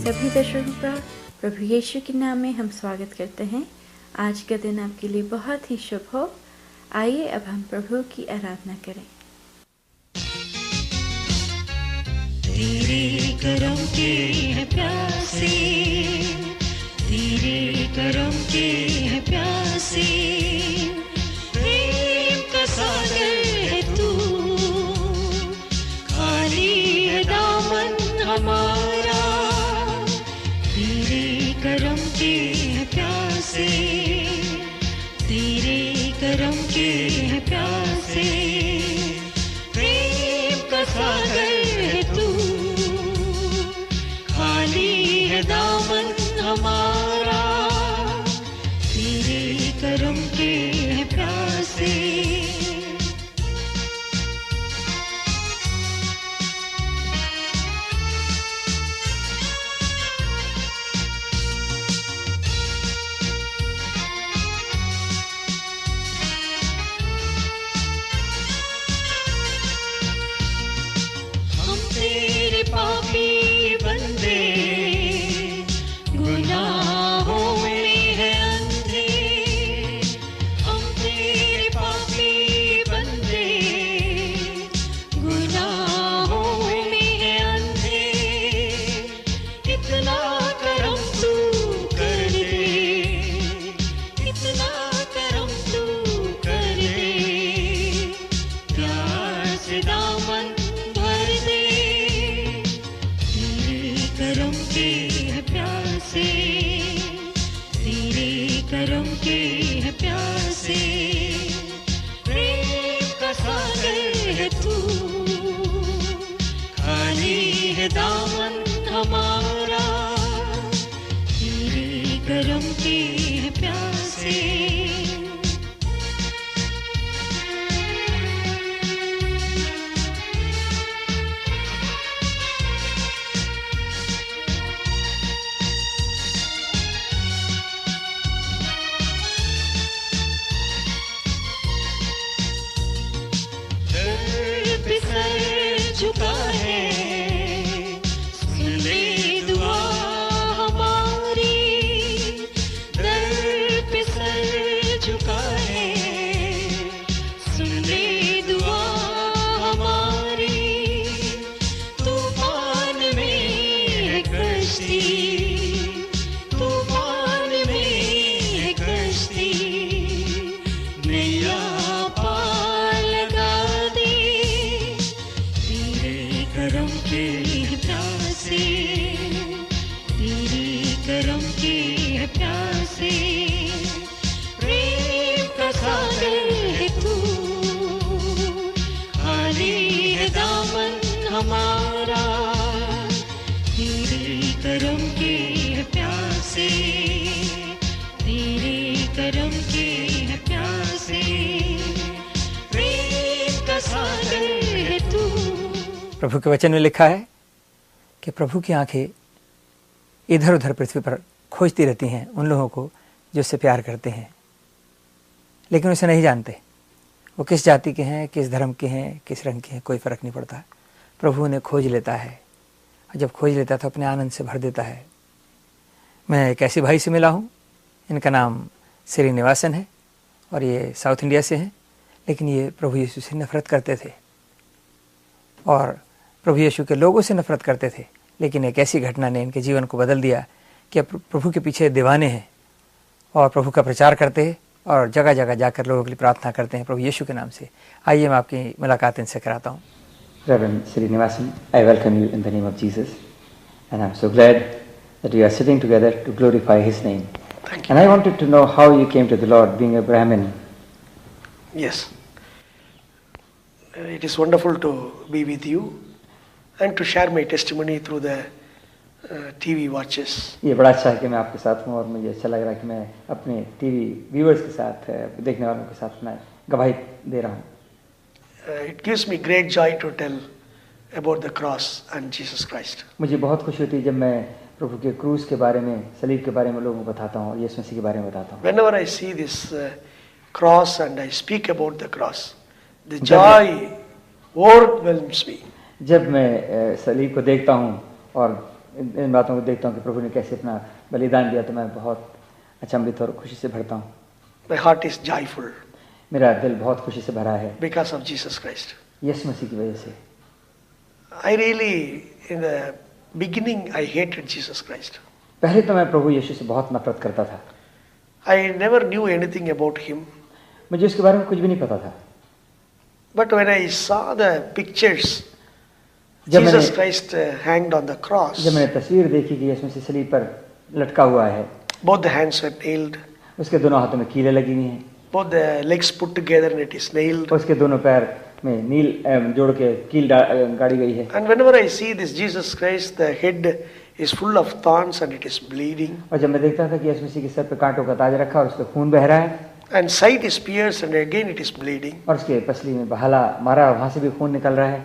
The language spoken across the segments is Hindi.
सभी दर्शकों का प्रभु यीशु के नाम में हम स्वागत करते हैं। आज का दिन आपके लिए बहुत ही शुभ हो। आइए अब हम प्रभु की आराधना करें। तेरे करम के है प्यासे, तेरे करम के है प्यासे, प्रेम का सागर है तू, खाली है दामन हमारा। तेरे करम के है प्यासे, तेरे करम के है प्यासे, प्रेम का सागर है तू, खाली है दामन हमारा। तेरे करम के है प्यासे। हम तेरे पापी बंदे, गुनाहों में है अंधे। हम तेरे पापी बंदे, गुनाहों में है अंधे। इतना करम तू कर दे, इतना करम तू कर दे, प्यार से दामन भर दे। तेरे करम के है प्यासे, तेरे करम के है प्यासे, प्रेम का सागर है तू, खाली है दामन हमारा। तेरे करम के है प्यासे। दर पे सर झुका है, सुन ले दुआ हमारी। दर पे सर झुका है, सुन ले दुआ हमारी। तूफान में है कश्ती, तूफान में है कश्ती, नैया पार लगा दे। तेरे करम के है प्यासे, तेरे करम के है प्यासे, प्रेम का सागर है तू, खाली है दामन हमारा। तेरे करम के है प्यासे, तेरे करम के है प्यासे, प्रेम का सागर है तू। प्रभु के वचन में लिखा है कि प्रभु की आंखें इधर उधर पृथ्वी पर खोजती रहती हैं उन लोगों को जो उससे प्यार करते हैं, लेकिन उसे नहीं जानते। वो किस जाति के हैं, किस धर्म के हैं, किस रंग के हैं, कोई फ़र्क नहीं पड़ता। प्रभु उन्हें खोज लेता है, और जब खोज लेता है तो अपने आनंद से भर देता है। मैं एक ऐसे भाई से मिला हूँ, इनका नाम श्रीनिवासन है और ये साउथ इंडिया से हैं, लेकिन ये प्रभु यीशु से नफ़रत करते थे और प्रभु यीशु के लोगों से नफ़रत करते थे। लेकिन एक ऐसी घटना ने इनके जीवन को बदल दिया कि अब प्रभु के पीछे दीवाने हैं और प्रभु का प्रचार करते हैं और जगह जगह जाकर लोगों के लिए प्रार्थना करते हैं प्रभु यीशु के नाम से। आइए मैं आपकी मुलाकात इनसे कराता हूँ। Reverend Srinivasan, I welcome you in the name of Jesus, and I'm so glad that we are sitting together to glorify His name. Thank you. And I wanted to know how you came to the Lord, being a Brahmin. Yes. It is wonderful to be with you and to share my testimony through the TV watches. ये बड़ा अच्छा है कि मैं आपके साथ हूँ और मुझे अच्छा लग रहा है कि मैं अपने टीवी व्यूअर्स के साथ, देखने वालों के साथ अपना गवाही दे रहा हूँ। It gives me great joy to tell about the cross and Jesus Christ. मुझे बहुत खुशी होती है जब मैं प्रभु के क्रूस के बारे में, सलीब के बारे में लोगों को बताता हूँ और यीशु मसीह के बारे में बताता हूँ। Whenever I see this cross and I speak about the cross, the joy overwhelms me. जब मैं सलीब को देखता हूँ और इन बातों को देखता हूँ कि प्रभु ने कैसे अपना बलिदान दिया, तो मैं बहुत अचंभित और खुशी से भरता हूँ। My heart is joyful मेरा दिल बहुत खुशी से भरा है because of Jesus Christ. यीशु मसीह की वजह से। I really, in the beginning, I hated Jesus Christ. पहले तो मैं प्रभु यीशु से बहुत नफरत करता था। I never knew anything about him. मुझे उसके बारे में कुछ भी नहीं पता था। But when I saw the pictures, जब Jesus मैंने Christ hanged on the cross, जब मैंने तस्वीर देखी कि यीशु मसीह सलीब पर लटका हुआ है, both the hands were nailed, उसके दोनों हाथों में कीलें लगी हुई हैं, both the legs put together and it is nailed. उसके दोनों पैर में नील जोड़ के कील गाड़ी गई है। And whenever I see this Jesus Christ, the head is full of thorns and it is bleeding. और जब मैं देखता था कि यीशु मसीह के सर पे कांटों का ताज रखा और उस पे खून बह रहा है, And side is pierced and again it is bleeding. और उसके पसली में भाला मारा, वहां से भी खून निकल रहा है।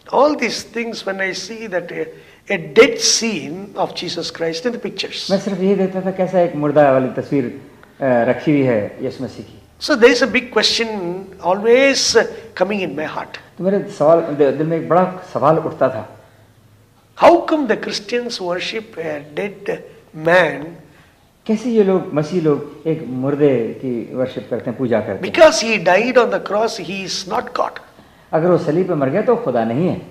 All these things, when I see that a dead scene of Jesus Christ in the pictures. मैं सिर्फ यही देखता था कैसा एक मुर्दा वाली तस्वीर रखी हुई है यीशु मसीह की। So there is a big question always coming in my heart. तो मेरे दिल में एक बड़ा सवाल उठता था, How come the Christians worship a dead man? कैसे ये लोग मसीह लोग एक मुर्दे की वर्शिप करते हैं, पूजा करते हैं? Because he died on the cross, he is not God. अगर वो सलीब पे मर गया तो खुदा नहीं है।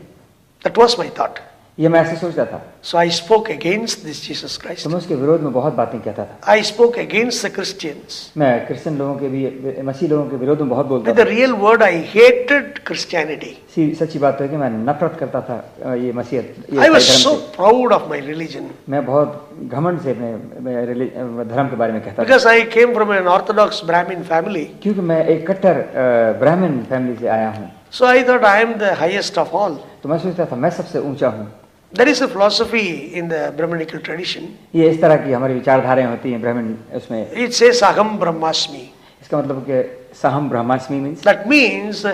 That was my thought. ये मैं ऐसे सोचता था। So I spoke against this Jesus Christ. तो मैं उसके विरोध में बहुत बातें कहता था। I spoke against the Christians. मैं क्रिश्चियन लोगों के भी, मसीह लोगों के विरोध में बहुत बोलता With the था। real word, I hated Christianity. सच्ची बात है कि मैं नफरत करता था ये मसीहत। I was so proud of my religion. मैं बहुत घमंड से अपने धर्म के बारे में कहता था। Because I came from an Orthodox Brahmin family. क्योंकि मैं एक कट्टर ब्राह्मण फैमिली से आया हूँ। So I thought I am the highest of all. तो मैं सोचता था मैं सबसे ऊंचा हूँ। There is a philosophy in the Brahmanical tradition. ये इस तरह की हमारी विचारधाराएं होती हैं ब्राह्मण उसमें। It says Aham Brahmasmi. इसका मतलब कि सहम ब्रह्मास्मि means, That means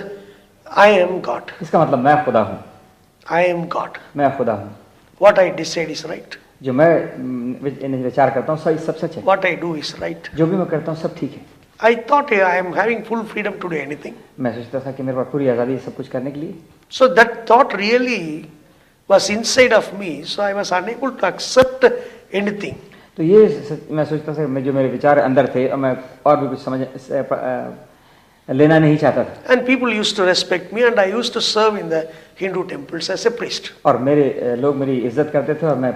I am God. इसका मतलब मैं खुदा हूँ। I am God. मैं खुदा हूँ। What I decide is right. जो मैं विचार करता हूँ सब सच है। What I do is right. जो भी मैं करता हूँ सब ठीक है। I thought I am having full freedom to do anything. मैं सोचता था कि मेरे पास पूरी आज़ादी है सब कुछ करने के लिए। So that thought really was inside of me. So I was unable to accept anything. तो ये मैं सोचता था मैं जो मेरे विचार अंदर थे और मैं और भी कुछ लेना नहीं चाहता था। And people used to respect me and I used to serve in the Hindu temples as a priest. और मेरे लोग मेरी इज्जत करते थे और मैं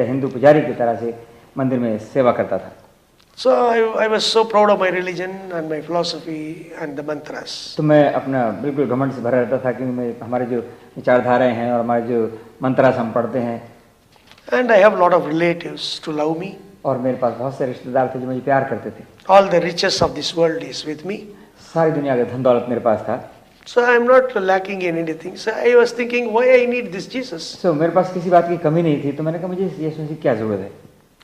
हिंदू पुजारी की तरह से मंदिर में सेवा करता था। So I was so proud of my religion and my philosophy and the mantras. तो मैं अपना बिल्कुल घमंड से भरा रहता था कि मैं हमारे जो विचारधाराएं हैं और हमारे जो मंत्रास हम पढ़ते हैं। And I have a lot of relatives to love me. और मेरे पास बहुत से रिश्तेदार थे जो मुझे प्यार करते थे। All the riches of this world is with me. सारी दुनिया का धन दौलत मेरे पास था। So I am not lacking in anything. So I was thinking, why I need this Jesus? So मेरे पास किसी बात की कमी नहीं थी, तो मैंने कहा मुझे यीशु मसीह की क्या जरूरत है।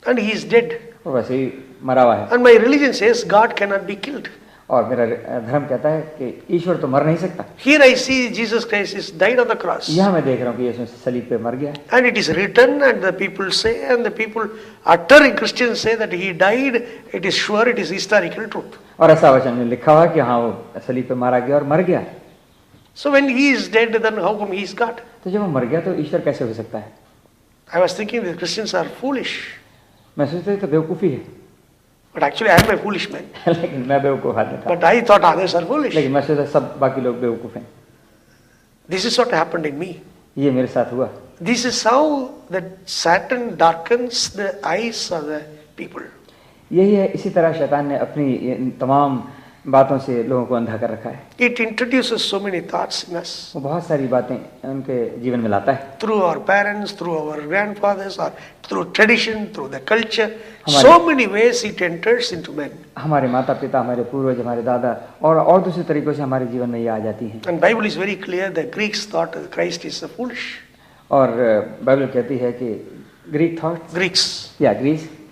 And he is dead. और वैसे ही मरा हुआ है। And my religion says God cannot be killed. और मेरा धर्म कहता है कि ईश्वर तो मर नहीं सकता। Here I see Jesus Christ is died on the cross. यहाँ मैं देख रहा हूँ कि यीशु मसीह सलीब पे मर गया। And it is written, and the people say, and the people uttering Christians say that he died. It is sure, it is historical truth. और ऐसा वचन में लिखा हुआ कि हाँ वो सलीब पे मारा गया और मर गया। So when he is dead, then how come he is God? तो जब वो मर गया तो ईश्वर कैसे हो सकता है? I was thinking the Christians are foolish. मैं सोचता तो बेवकूफ़ी है। But actually I am a foolish man. लेकिन मैं बेवकूफ़ आदमी था। But I thought others are foolish. लेकिन मैं सोचता सब बाकी लोग बेवकूफ़ हैं। This is what happened in me. ये मेरे साथ हुआ। This is how that Satan darkens the eyes of the people. यही है, इसी तरह शैतान ने अपनी तमाम बातों से लोगों को अंधा कर रखा है। It introduces so many thoughts in us. वो बहुत सारी बातें उनके जीवन में लाता है। Through our parents, through our grandfathers, or through tradition, through the culture, so many ways it enters into men. हमारे माता पिता, हमारे पूर्वज, हमारे दादा और दूसरे तरीकों से हमारे जीवन में ये आ जाती हैं। And Bible is very clear. The Greeks thought that Christ is a foolish. और बाइबल कहती है कि Greek thought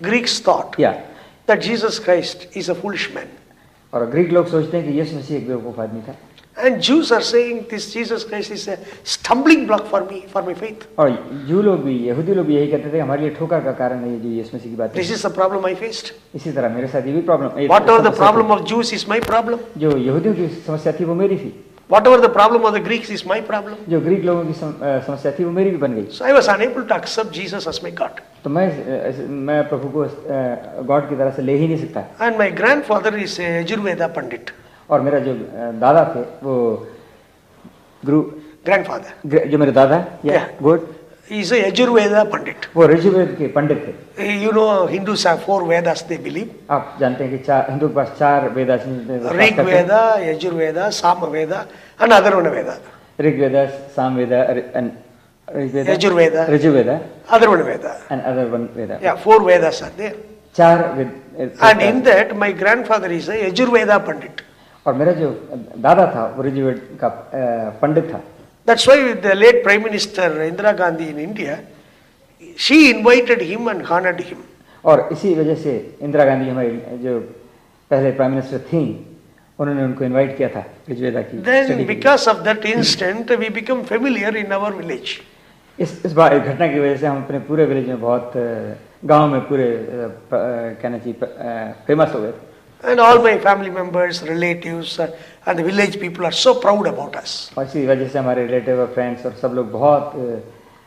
Greeks thought that Jesus Christ is a foolish man. और ग्रीक लोग सोचते हैं कि यीशु मसीह एक बेवकूफ आदमी था। And Jews are saying this Jesus Christ is a stumbling block for me, for my faith. और जू लोग भी, यहूदी लोग भी यही कहते थे हमारे लिए ठोकर का कारण है ये जो यीशु मसीह की बात है। This is the problem I faced. इसी तरह मेरे साथ ये भी problem. Whatever the problem of Jews is my problem. जो यहूदियों की समस्या थी वो मेरी थी। Whatever the problem of the Greeks is my problem. जो ग्रीक लोगों की समस्या थी वो मेरी भी बन गई। So I was unable to accept Jesus as my God. तो मैं प्रभु को गॉड की तरह से ले ही नहीं सकता। And my grandfather is a Yajurveda Pandit. और मेरा जो दादा थे वो Grandfather. जो मेरे दादा Yeah. Good He is a Yajurveda Pandit. वो ऋजुवेद के पंडित थे। You know, Hindus have 4 Vedas they believe. आप जानते हैं कि हिंदू के पास 4 वेद Rig Veda, Yajurveda, Samaveda and Atharvana Veda. Rigveda, Samaveda, Yajurveda, ऋजुवेद, Atharvana Veda. and Atharvana Veda। Yeah, 4 Vedas are there. 4 Veda. And in that, my grandfather is a Yajurveda Pandit. और मेरा जो दादा था वो ऋजुवेद का पंडित था। That's why the late Prime Minister Indira Gandhi in India, she invited him and honored him. और इसी वजह से इंदिरा गांधी हमारी जो पहले प्राइम मिनिस्टर थी उन्होंने उनको इनवाइट किया था ऋजुवेदा की Then स्टडी के लिए। because of that instant, we become familiar in our village. इस घटना की वजह से हम अपने पूरे विलेज में बहुत गांव में पूरे कहना चाहिए फेमस हो गए थे। And all my family members, relatives, and the village people are so proud about us. और इसी वजह से हमारे रिलेटिव और फ्रेंड्स और सब लोग बहुत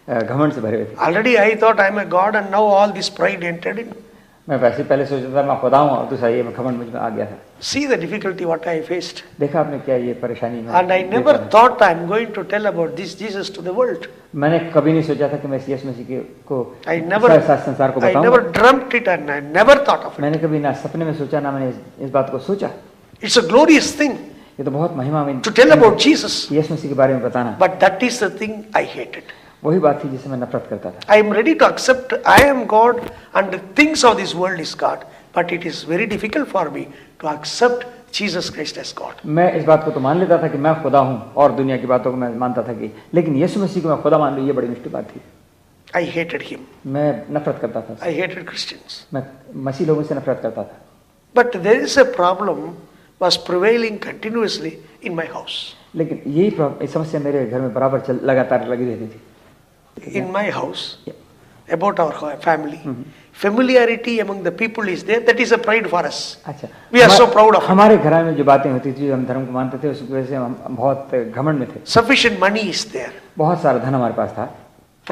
घमंड से भरे हुए थे। Already I thought I am a God, and now all this pride entered in. मैं वैसे पहले सोचता था मैं खुदा हूँ और दूसरा ये घमंड मुझ में आ गया था। See the difficulty what I faced. देखा आपने क्या ये परेशानी में। And I never thought I am going to tell about this Jesus to the world. मैंने कभी नहीं सोचा था कि मैं यीशु मसीह को I never dreamt it, and I never thought of it. मैंने कभी ना सपने में सोचा ना मैंने इस बात को सोचा। It's a glorious thing ये तो बहुत महिमा में to tell about Jesus. यीशु मसीह के बारे में बताना। But that is the thing I hated. वही बात थी जिसे मैं नफरत करता था। I am ready to accept I am God and the things of this world is God, but it is very difficult for me to accept Jesus Christ as God. मैं इस बात को तो मान लेता था कि मैं खुदा हूँ और दुनिया की बातों को मैं मानता था कि लेकिन यीशु मसीह को मैं खुदा मान लूँ ये बड़ी मुश्किल बात थी। I hated him. मैं नफरत करता था। I hated Christians. मैं मसीह लोगों से नफरत करता था। But there is a problem was prevailing continuously in my house. लेकिन यही समस्या मेरे घर में बराबर लगातार लगी रहती थी। In my house, about our family, familiarity among the people is there. That is a pride for us. अच्छा, we are so proud of it. हमारे घर में जो बातें होती थी हम धर्म को मानते थे उसकी वजह से हम बहुत घमंड में थे। Sufficient money is there. बहुत सारा धन हमारे पास था।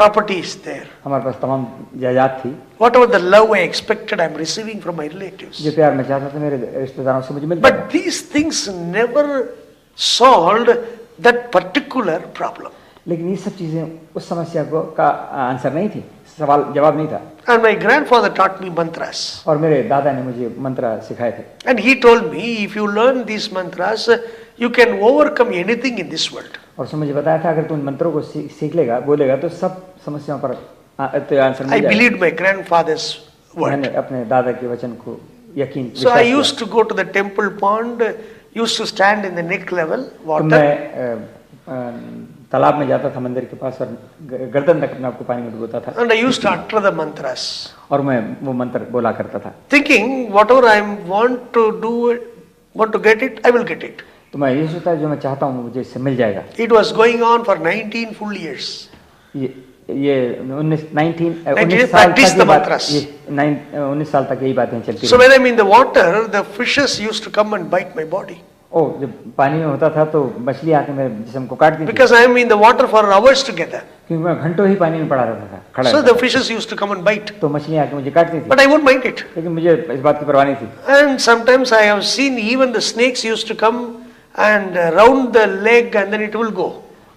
Property is there. हमारे पास तमाम जायदाद थी। Whatever the love I expected, I am receiving from my relatives. जो प्यार मैं चाहता था मेरे रिश्तेदारों से मुझे मिलता था। But these things never solved that particular problem. लेकिन ये सब चीजें उस समस्या को का आंसर नहीं थी, सवाल जवाब नहीं था। And my grandfather taught me mantras. और मेरे दादा ने मुझे मंत्र सिखाए थे। And he told me, if you learn these mantras, you can overcome anything in this world. और उसने मुझे बताया था अगर तू इन मंत्रों को सीख लेगा, बोलेगा तो सब समस्याओं पर आंसर मिल जाएगा। I believed my grandfather's word. मैंने अपने दादा के वचन को यकीन। So I used to go to the temple pond, used to stand in the neck level water. मैं तालाब में जाता था मंदिर के पास और गर्दन तक अपने आप को पानी में डुबोता था। And I used to utter the mantras. और मैं वो मंत्र बोला करता था। Thinking whatever I want to do, want to get it, I will get it. तो मैं ये सोचता जो मैं चाहता हूँ मुझे इससे मिल जाएगा। It was going on for 19 full years. ये 19 साल तक ये बात, 19 साल तक यही बातें चलती रही। So when I'm in the water, the fishes used to come and bite my body. जब पानी में होता था तो मछली आके मेरे जिस्म को काटती थी। Because I am in the water for hours together. क्योंकि मैं घंटों ही पानी में पड़ा रहता था, खड़ा। So the fishes used to come and bite. तो मछलियाँ आके मुझे काटती थी। But I won't mind it. लेकिन मुझे इस बात की परवाह नहीं थी। And sometimes I have seen even the snakes used to come and round the leg and then it will go.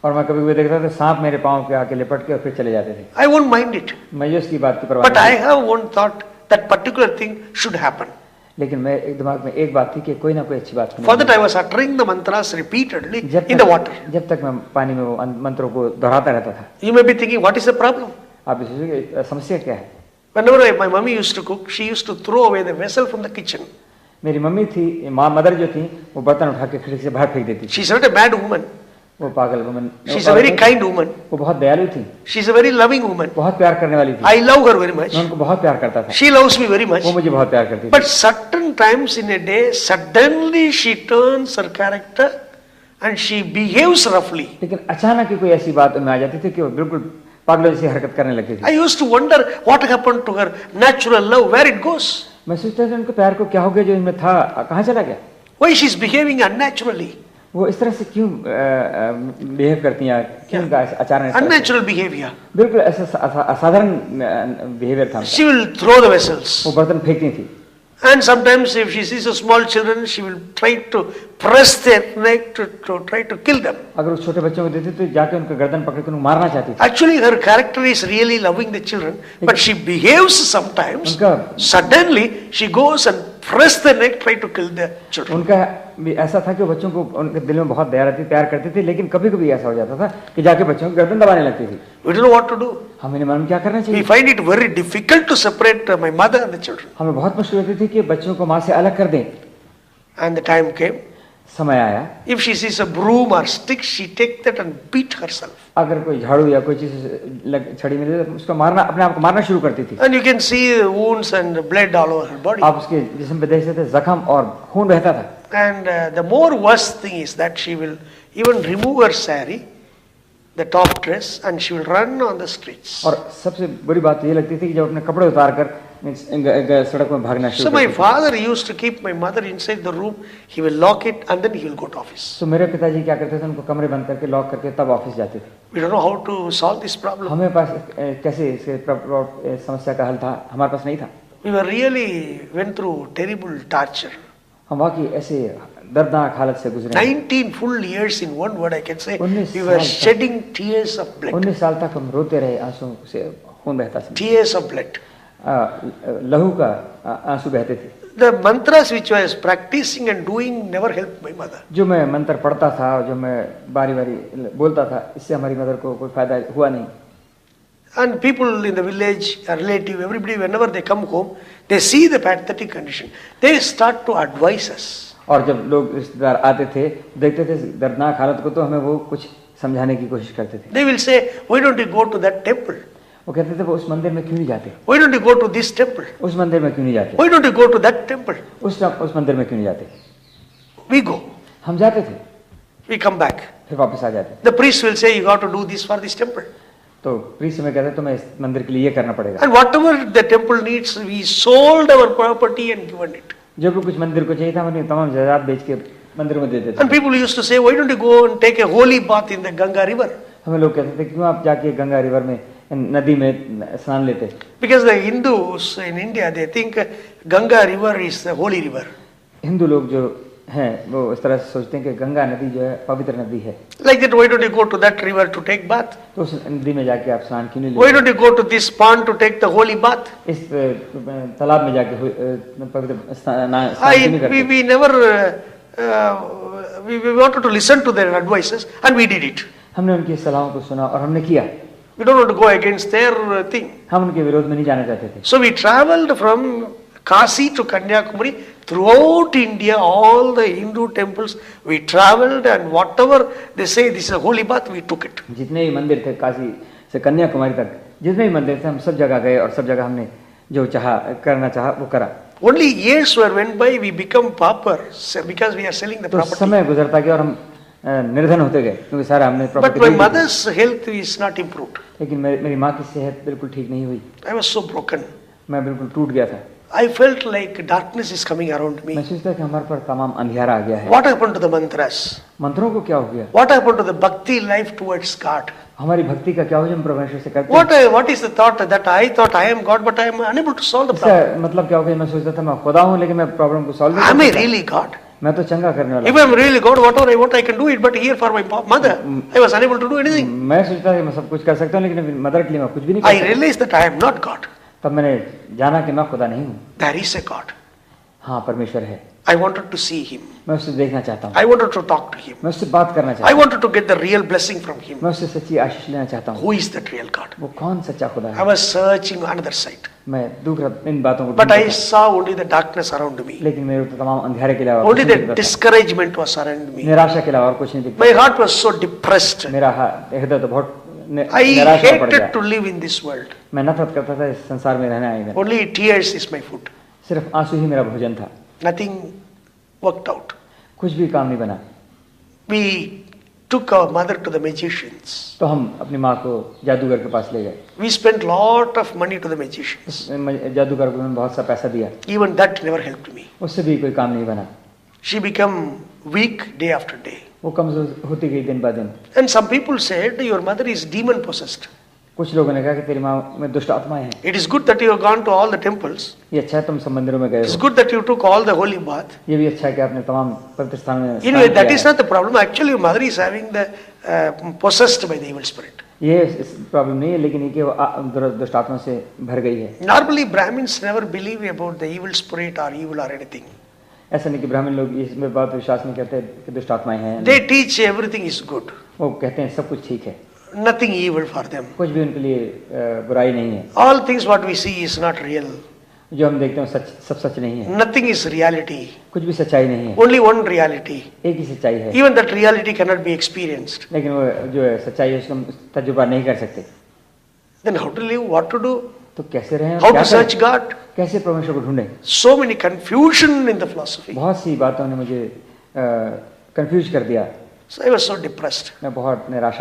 और मैं कभी-कभी देखता था सांप मेरे पाँव पे आके लिपट के और फिर चले जाते थे। I won't mind it. मैं उसकी बात की परवाह But I have one thought that particular thing should happen. लेकिन मैं एक दिमाग में एक बात थी कि कोई ना कोई अच्छी बात For that I was uttering the mantras repeatedly in the water. जब तक मैं पानी में वो मंत्रों को दोहराता रहता था। You may be thinking, what is the problem? आप सोचोगे समस्या क्या है? Whenever my mummy used to cook, she used to throw away the vessel from the kitchen. मेरी मम्मी थी, मदर जो थी, वो बर्तन उठा के खिड़की से बाहर फेंक देती थी। She's not a bad woman. वो पागल woman. She's a very kind woman. वो बहुत दयालु थी। She's a very loving woman. बहुत प्यार करने वाली थी। I love her very much. मैं उनको बहुत प्यार करता था। She loves me very much. वो मुझे बहुत प्यार करती थी। But certain times in a day, suddenly she turns her character and she behaves roughly. लेकिन अचानक ही कोई ऐसी बात उनमें आ जाती थी कि वो बिल्कुल पागलों जैसी हरकत करने लगती थी। I used to wonder what happened to her natural love, where it goes. मैं सोचता था उनके प्यार को क्या हो गया जो इनमें था, कहाँ चला गया? Why she's behaving unnaturally? वो इस तरह से क्यों बिहेव करती हैं, क्यों उनका आचरण इस तरह से? Unnatural behavior. बिल्कुल ऐसा असाधारण बिहेवियर था उनका। She will throw the vessels. वो बर्तन फेंकती थी, And sometimes if she sees a small children, she will try to press their neck to try to kill them. अगर उस छोटे बच्चों को देती तो जाके उनका गर्दन पकड़ के उनको मारना चाहती थी। Actually, her character is really loving the children, but she behaves sometimes. उनका- Suddenly, she goes and press the neck, try to kill the children. उनका भी ऐसा था कि वो बच्चों को उनके दिल में बहुत दया रहती, प्यार करती थी, लेकिन कभी कभी ऐसा हो जाता था कि जाके बच्चों को गर्दन दबाने लगती थी। We don't know what to do. हमें नहीं मालूम क्या करना We चाहिए। find it very difficult to separate my mother and the children. हमें बहुत मुश्किल होती थी कि बच्चों को माँ से अलग कर दें। And the time came. समय आया, If she sees a broom or stick, she take that and beat herself. अगर कोई झाड़ू या कोई चीज छड़ी मिले तो उसको मारना, अपने आप को मारना शुरू करती थी। And you can see the wounds and blood all over her body. आप उसके जिस्म पे देख सकते थे जख्म और खून बहता था। And the more worst thing is that she will even remove her sari, the top dress, and she will run on the streets. और सबसे बुरी बात तो ये लगती थी कि जब अपने कपड़े उतार कर सड़क में भागना So शुरू my करती थी। father used to keep my mother inside the room. He will lock it and then he will go to office. तो मेरे पिताजी क्या करते थे, उनको कमरे बंद करके लॉक करके तब ऑफिस जाते थे। We don't know how to solve this problem. हमें पास कैसे इसके समस्या का हल था, हमारे पास नहीं था। We were really went through terrible torture. हम वाकई ऐसे दर्दनाक हालत से गुजरे। 19 full years in one word I can say. 19 We were साल तक- shedding tears of blood. 19 साल तक हम रोते रहे, आंसू से खून बहता था, Tears of blood. लहू का आंसू बहते थे। The mantras which I was practicing and doing never helped my mother. जो मैं मंत्र पढ़ता था, जो मैं बारी बारी बोलता था, इससे हमारी मदर को कोई फायदा हुआ नहीं। And people in the village, a relative, everybody, whenever they come home, they see the pathetic condition. They start to advise us. और जब लोग रिश्तेदार आते थे, देखते थे दर्दनाक हालत को, तो हमें वो कुछ समझाने की कोशिश करते थे। They will say, why don't you go to that temple? वो कहते थे वो उस मंदिर में क्यों नहीं जाते, Why don't you go to this temple? उस मंदिर में क्यों नहीं जाते, Why don't you go to that temple? उस मंदिर में क्यों नहीं जाते। We go. हम जाते थे, We come back. फिर वापस आ जाते। The priest will say, you got to do this for this temple. तो प्रीस्ट में कहते तुम्हें इस मंदिर के लिए ये करना पड़ेगा। And whatever the temple needs, we sold our property and given it. जो भी कुछ मंदिर को चाहिए था, हमने तमाम जायदाद बेच के मंदिर में दे देते And थे। people used to say, why don't you go and take a holy bath in the Ganga river? हमें लोग कहते थे क्यों आप जाके गंगा रिवर में, नदी में स्नान लेते। Because the Hindus in India, they think Ganga river is the holy river. Hindu लोग जो हैं वो इस तरह से सोचते हैं कि गंगा नदी जो है पवित्र नदी है। Like that, why don't you go to that river to take bath? तो उस नदी में जाके आप स्नान क्यों नहीं Why लेते? don't you go to this pond to take the holy bath? इस तालाब में जाके पवित्र स्नान क्यों नहीं करते? We never, we wanted to listen to their advices and we did it. हमने उनकी सलाहों को सुना और हमने किया। We don't want to go against their thing. हम उनके विरोध में नहीं जाना चाहते थे। So we traveled from Kasi to Kanyakumari. Throughout India, all the Hindu temples, we traveled and whatever they say this is a holy bath, we took it. जितने भी मंदिर थे काशी से कन्याकुमारी तक, जितने भी मंदिर थे हम सब जगह गए और सब जगह हमने जो करना चाहा वो करा। Only years went by, we become pauper because we are selling the तो property. समय गुजरता गया और हम निर्धन होते गए क्योंकि सारा हमने But प्रॉपर्टी my बेच दी थी। mother's health is not improved. लेकिन मेरी माँ की सेहत बिल्कुल ठीक नहीं हुई। I was so broken. मैं बिल्कुल टूट गया था। I felt like darkness is coming around मैं me. सोचता कि हमारे पर तमाम अंधियारा आ गया है। What happened to the mantras? मंत्रों को क्या हो गया? What happened to the bhakti life towards God? हमारी भक्ति का क्या हो जो हम परमेश्वर से करते हैं? What is the thought that I thought I am God, but I am unable to solve the problem? इसका मतलब क्या हो गया? मैं सोचता था मैं खुदा हूँ लेकिन मैं प्रॉब्लम को सॉल्व नहीं Am कर I सकता। really God? मैं तो चंगा करने वाला If I am really God, whatever I want, I can do it. But here for my mother, I was unable to do anything. हूँ। मैं सोचता था कि मैं सब कुछ कर सकता हूँ लेकिन मदर के लिए मैं कुछ भी नहीं कर I सकता। realized that I am not God. तब मैंने जाना कि मैं खुदा नहीं हूँ। There is a God. हाँ परमेश्वर है। I wanted to see Him. मैं उससे देखना चाहता हूँ। I wanted to talk to Him. मैं उससे बात करना I चाहता हूँ। wanted to get the real blessing from Him. मैं उससे सच्ची आशीष लेना चाहता हूँ। Who is that real God? वो कौन सच्चा खुदा I है? was searching another side. मैं दूसरा इन बातों को But I ढूंढता था। saw only the darkness around me. लेकिन मेरे तो तमाम अंधेरे के अलावा Only कुछ नहीं the दिखता था। discouragement was around me. निराशा के अलावा और कुछ नहीं दिखता। My heart was so depressed. मेरा हृदय तो बहुत I निराशा में पड़ hated गया। to live in this world. मैं नफरत करता था इस संसार में रहना ही। Only tears is my food. सिर्फ आंसू ही मेरा भोजन था। Nothing worked out. कुछ भी काम नहीं बना। We took our mother to the magicians. तो हम अपनी माँ को जादूगर के पास ले गए। We spent lot of money to the magicians. उस जादूगर को मैंने बहुत सा पैसा दिया। Even that never helped me. उससे भी कोई काम नहीं बना। She became weak day after day. वो कमजोर होती गई दिन ब दिन। And some people said, your mother is demon possessed. कुछ लोगों ने कहा कि तेरी माँ में दुष्ट आत्माएं हैं। It is good that you have gone to all the temples. ये अच्छा है तुम सब मंदिरों में गए It is हो। good that you took all the holy bath. ये भी अच्छा है कि आपने तमाम पवित्र स्थान में स्नान Anyway, that किया is है। not the problem. Actually, your mother is having the possessed by the evil spirit. ये प्रॉब्लम नहीं है, लेकिन ये कि वो दुष्ट आत्मा से भर गई है। Normally, Brahmins never believe about the evil spirit or evil or anything. ऐसा नहीं कि ब्राह्मण लोग इसमें बात विश्वास नहीं करते कि दुष्ट आत्माएं हैं। They teach everything is good. वो कहते हैं सब कुछ ठीक है, Nothing evil for them. कुछ भी उनके लिए बुराई नहीं है। All things what we see is not real. जो हम देखते हैं सच, सब सच नहीं है। Nothing is reality. कुछ भी सच्चाई नहीं है, Only one reality. एक ही सच्चाई है। Even that reality cannot be experienced. लेकिन वो जो है सच्चाई है उसको हम तजुर्बा नहीं कर सकते। Then how to live? What to do? तो कैसे रहें? How क्या to search करें? God? कैसे परमेश्वर को ढूंढें? So many confusion in the philosophy. बहुत सी बातों ने मुझे कंफ्यूज कर दिया। So I was so depressed. मैं बहुत निराश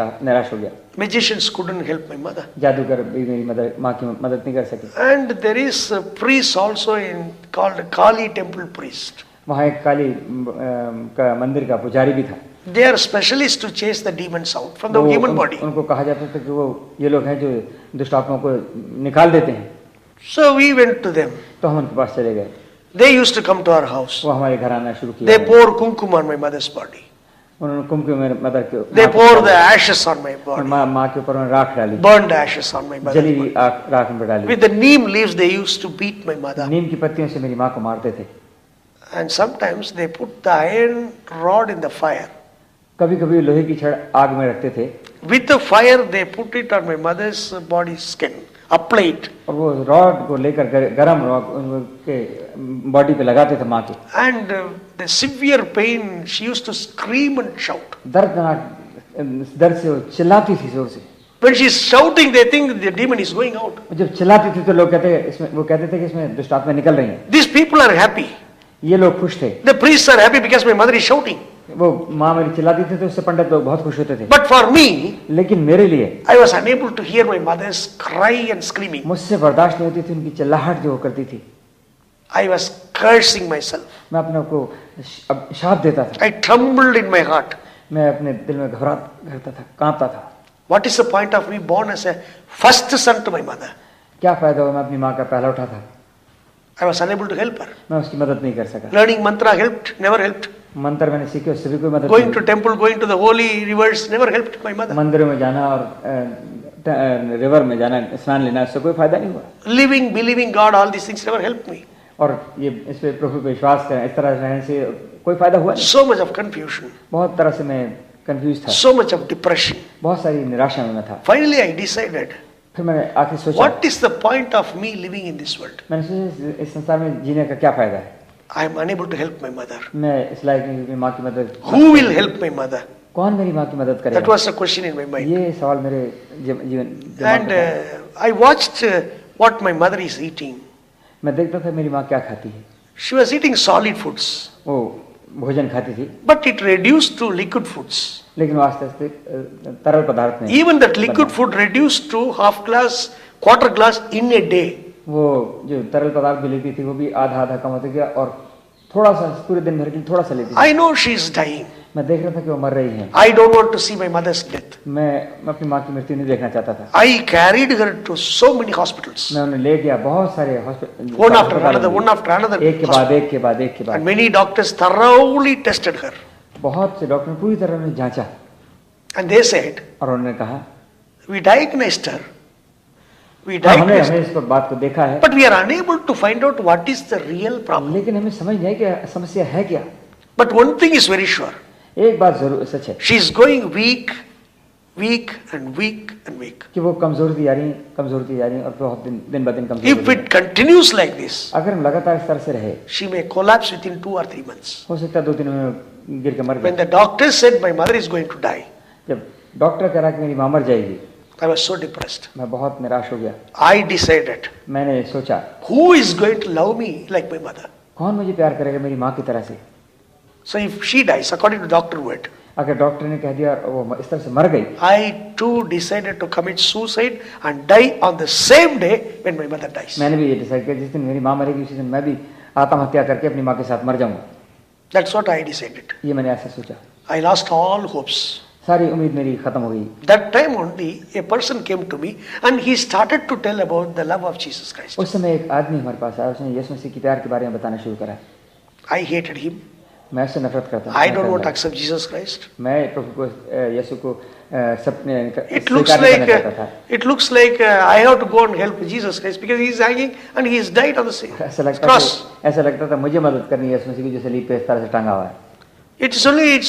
हो गया। Magicians couldn't help my mother. जादूगर भी मेरी माँ की मदद नहीं कर सके। And there is a priest also called Kali temple priest. वहाँ एक काली का मंदिर का पुजारी भी था। They are specialists to chase the demons out from the human body. उनको कहा जाता था कि वो ये लोग हैं जो दुष्ट आत्माओं को निकाल देते हैं। So we went to them. तो हम उनके पास चले गए। They used to come to our house. वो हमारे घर आना शुरू किया। They pour kumkum on my mother's body. उन्होंने कुमकुम मेरे मदर के They pour the ashes on my body. माँ के ऊपर उन्होंने राख डाली, Burned ashes on my mother. जली हुई राख में डाली। With the neem leaves, they used to beat my mother. नीम की पत्तियों से मेरी माँ को मारते थे। And sometimes they put the iron rod in the fire. कभी कभी लोहे की छड़ आग में रखते थे। With the fire, they put it on my mother's body skin, apply it. और वो रॉड को लेकर गरम रॉड उनके बॉडी पे लगाते थे माँ के। And the severe pain, she used to scream and shout. दर्द से वो चिल्लाती थी जोर से। When she's shouting, they think the demon is going out. जब चिल्लाती थी तो लोग कहते थे कि इसमें दुष्ट आत्मा निकल रही हैं। These people are happy. ये लोग खुश थे। The priests are happy because my mother is shouting. वो माँ मेरी चिल्लाती थी तो उससे पंडित लोग बहुत खुश होते थे। But for me, लेकिन मेरे लिए I was unable to hear my mother's cry and screaming. मुझसे बर्दाश्त नहीं होती थी उनकी चिल्लाहट जो करती थी। I was cursing myself. मैं अपने आप को शाप देता था। I trembled in my heart. मैं अपने दिल में घबराता था, कांपता था। What is the point of me born as a first son to my mother? क्या फायदा हुआ मैं अपनी माँ का पहला उठा था। I was unable to help her. मैं उसकी मदद नहीं कर सका। Learning mantra helped, never helped. मंत्र मैंने सीखे उससे भी कोई मदद Going नहीं। to temple, going to the holy rivers never helped my mother. मंदिरों में जाना और रिवर में जाना स्नान लेना उससे कोई फायदा नहीं हुआ। Living, believing God, all these things never helped me. और ये इस पे प्रभु पे विश्वास करें इस तरह रहने से कोई फायदा हुआ नहीं। So much of confusion, बहुत तरह से मैं कंफ्यूज था। so much of depression. बहुत सारी निराशा में मैं था। Finally, I decided, फिर मैंने आखिर सोचा what is the point of me living in this world? मैंने सोचा इस संसार में जीने का क्या फायदा है। I am unable to help my mother. मैं इस लायक नहीं कि माँ की मदद। Who will help my mother? कौन मेरी माँ की मदद That करेगा। was a question in my mind. ये सवाल मेरे जीवन दिमाग And में था। I watched what my mother is eating. मैं देखता था मेरी माँ क्या खाती है। She was eating solid foods, वो भोजन खाती थी but it reduced to liquid foods. लेकिन वो आस्ते आस्ते तरल पदार्थ में Even that liquid food reduced to half glass, quarter glass in a day. वो जो तरल पदार्थ भी लेती थी वो भी आधा कम होता गया और थोड़ा सा पूरे दिन भर के लिए थोड़ा सा लेती थी। I know she is dying. मैं देख रहा था कि वो मर रही है। I don't want to see my mother's death. मैं अपनी माँ की मृत्यु नहीं देखना चाहता था। I carried her to so many hospitals. मैं उन्हें ले गया बहुत सारे हॉस्पिटल One after another. एक के बाद एक के बाद एक के And बाद many doctors thoroughly tested her. बहुत से डॉक्टर ने पूरी तरह उन्हें जांचा And they said, और उन्होंने कहा we diagnosed her. We हाँ, हमने diagnosed her. इस पर बात को देखा है But we are unable to find out what is the real problem. लेकिन हमें समझ नहीं है कि समस्या है क्या। But one thing is very sure. एक बात जरूर सच है She is going weak and weak and weak. कि वो कमजोरती जा रही और बहुत दिन ब दिन कमजोर If it continues like this, अगर हम लगातार इस तरह से रहे she may collapse within 2 or 3 months. हो सकता है 2 दिनों में गिर के मर When जाए। the doctor said my mother is going to die, जब डॉक्टर कह रहा कि मेरी माँ मर जाएगी I was so depressed. मैं बहुत निराश हो गया। I decided, मैंने सोचा who is going to love me like my mother? कौन मुझे प्यार करेगा मेरी माँ की तरह से। So if she dies, according to doctor word, अगर डॉक्टर ने कह दिया वो इस तरह से मर गई I too decided to commit suicide and die on the same day when my mother dies. मैंने भी ये डिसाइड किया जिस दिन मेरी माँ मरेगी उसी दिन मैं भी आत्महत्या करके अपनी माँ के साथ मर जाऊंगा। That's what I decided. ये मैंने ऐसा सोचा। I lost all hopes. सारी उम्मीद मेरी खत्म हो गई। That time only a person came to me and he started to tell about the love of Jesus Christ. उस समय एक आदमी हमारे पास आया, उसने यीशु मसीह के प्यार के बारे में बताना शुरू करा। I hated him. मैं उससे नफरत करता हूँ। I don't want to accept Jesus Christ. मैं प्रभु को यीशु को सपने It looks like I have to go and help Jesus Christ because he is hanging and he has died on the cross. ऐसा लगता था मुझे मदद करनी है यीशु मसीह की, जो सलीब पे इस तरह से टंगा हुआ है। It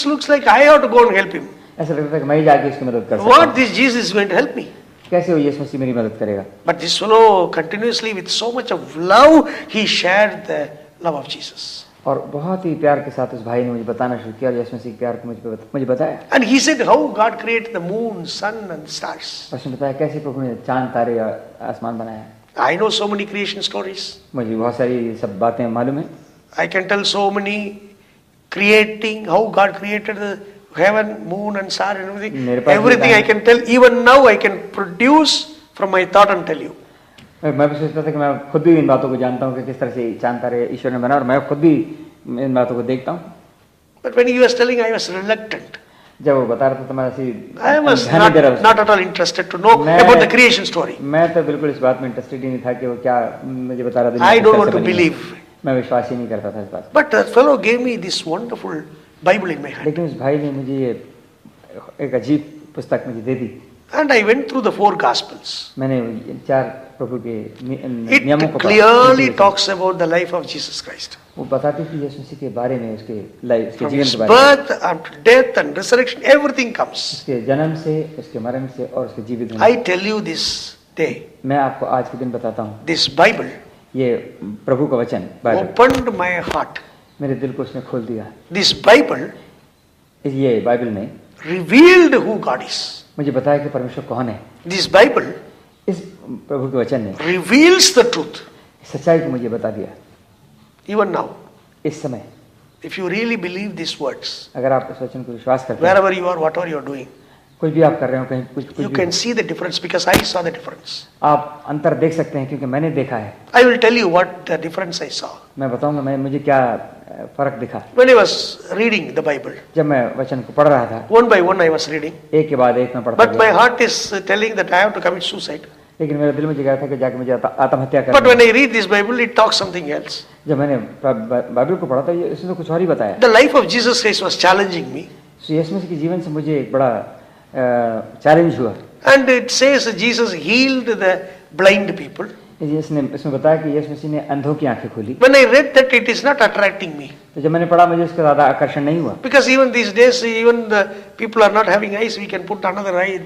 looks like I have to go and help him. ऐसा लगता था कि मैं ही जाके इसकी मदद कर सकता हूँ। What this Jesus is going to help me? कैसे वो यीशु मसीह मेरी मदद करेगा? But this fellow continuously with so much of love he shared the love of Jesus. और बहुत ही प्यार के साथ उस भाई ने मुझे बताना शुरू किया और यीशु मसीह के प्यार को मुझे बताया। And he said how God created the moon, sun and stars. उसने बताया कैसे प्रभु ने चांद, तारे और आसमान बनाया। I know so many creation stories. मुझे बहुत सारी सब बातें मालूम है। I can tell so many creating how God created the heaven, moon and star and everything. Everything I can tell. Even now I can produce from my thought and tell you. मैं भी सोचता था कि मैं खुद भी इन बातों को जानता हूँ कि किस तरह से चांद तारे ईश्वर ने बनाया और मैं खुद भी इन बातों को देखता हूँ। But when he was telling, I was reluctant. जब वो बता रहा था तो मैं ऐसी I was not at all interested to know about the creation story. मैं तो बिल्कुल इस बात में इंटरेस्टेड ही नहीं था कि वो क्या मुझे बता रहा था। I don't want to believe. मैं विश्वास ही नहीं करता था इस बात। But that fellow gave me this wonderful Bible in my hand. लेकिन उस भाई ने मुझे ये एक अजीब पुस्तक मुझे दे दी। And I went through the 4 Gospels. मैंने 4 प्रभु के नियमों को It clearly talks about the life of Jesus Christ. वो बताती थी यीशु मसीह के बारे में, उसके लाइफ, उसके From जीवन his के बारे में। birth and death and resurrection, everything comes. उसके जन्म से, उसके मरण से और उसके जीवित होने। I tell you this day. मैं आपको आज के दिन बताता हूँ। This Bible. ये प्रभु का वचन बाइबल opened my heart. मेरे दिल को उसने खोल दिया। This Bible. ये बाइबल ने revealed who God is. मुझे बताया कि परमेश्वर कौन है। This Bible. इस प्रभु के वचन ने reveals the truth. सच्चाई को मुझे बता दिया। Even now. इस समय। If you really believe these words. अगर आप इस वचन को विश्वास करते हैं। Wherever you are, whatever you are doing. कुछ भी आप कर रहे हो, कहीं कुछ You can see the difference because I saw the difference. आप अंतर देख सकते हैं क्योंकि मैंने देखा है। I will tell you what the difference I saw. मैं बताऊंगा मुझे क्या फर्क दिखा। When I was reading the Bible. जब मैं वचन को पढ़ रहा था। One by one I was reading. एक के बाद एक मैं पढ़ता गया। But my heart is telling that I have to commit suicide. लेकिन मेरे दिल में कह रहा था कि जाके मुझे आत्महत्या करनी है। But when I read this Bible, it talks something else. जब मैंने बाइबल को पढ़ा था इसमें तो कुछ और ही बताया। The life of Jesus Christ was challenging me. यीशु मसीह के जीवन से मुझे एक बड़ा चैलेंज हुआ। And it says Jesus healed the blind people. इसमें बताया कि यीशु मसीह ने अंधों की आंखें खोली। When I read that, it is not attracting me. तो जब मैंने पढ़ा मुझे उसका ज्यादा आकर्षण नहीं हुआ। Because even these days, even the people are not having eyes. We can put another eye.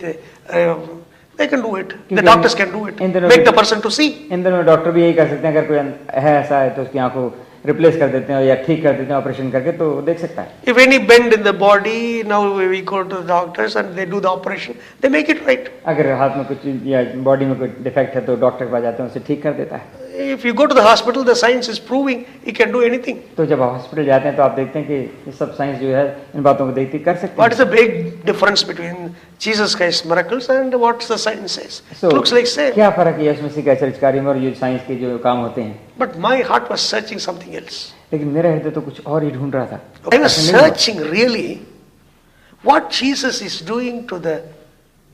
They can do it. The doctors can do it. Make the person to see. इन दिनों डॉक्टर भी यही कर सकते हैं, अगर कोई है ऐसा है तो उसकी आंखों रिप्लेस कर देते हैं या ठीक कर देते हैं ऑपरेशन करके, तो देख सकता है। If any bend in the body, now we go to the doctors and they do the operation. They make it right. अगर हाथ में कुछ या बॉडी में कोई डिफेक्ट है तो डॉक्टर के पास जाते हैं, उसे ठीक कर देता है। If you go to the hospital, the science is proving he can do anything. तो जब हॉस्पिटल जाते हैं तो आप देखते हैं कि ये सब साइंस जो है इन बातों को देखती कर सकते हैं। What is the big difference between Jesus Christ's miracles and what the science says? So, looks like same. क्या फर्क है यीशु मसीह के आश्चर्यकारी में और ये साइंस के जो काम होते हैं? But my heart was searching something else. लेकिन मेरा हृदय तो कुछ और ही ढूंढ रहा था। I was searching really what Jesus is doing to the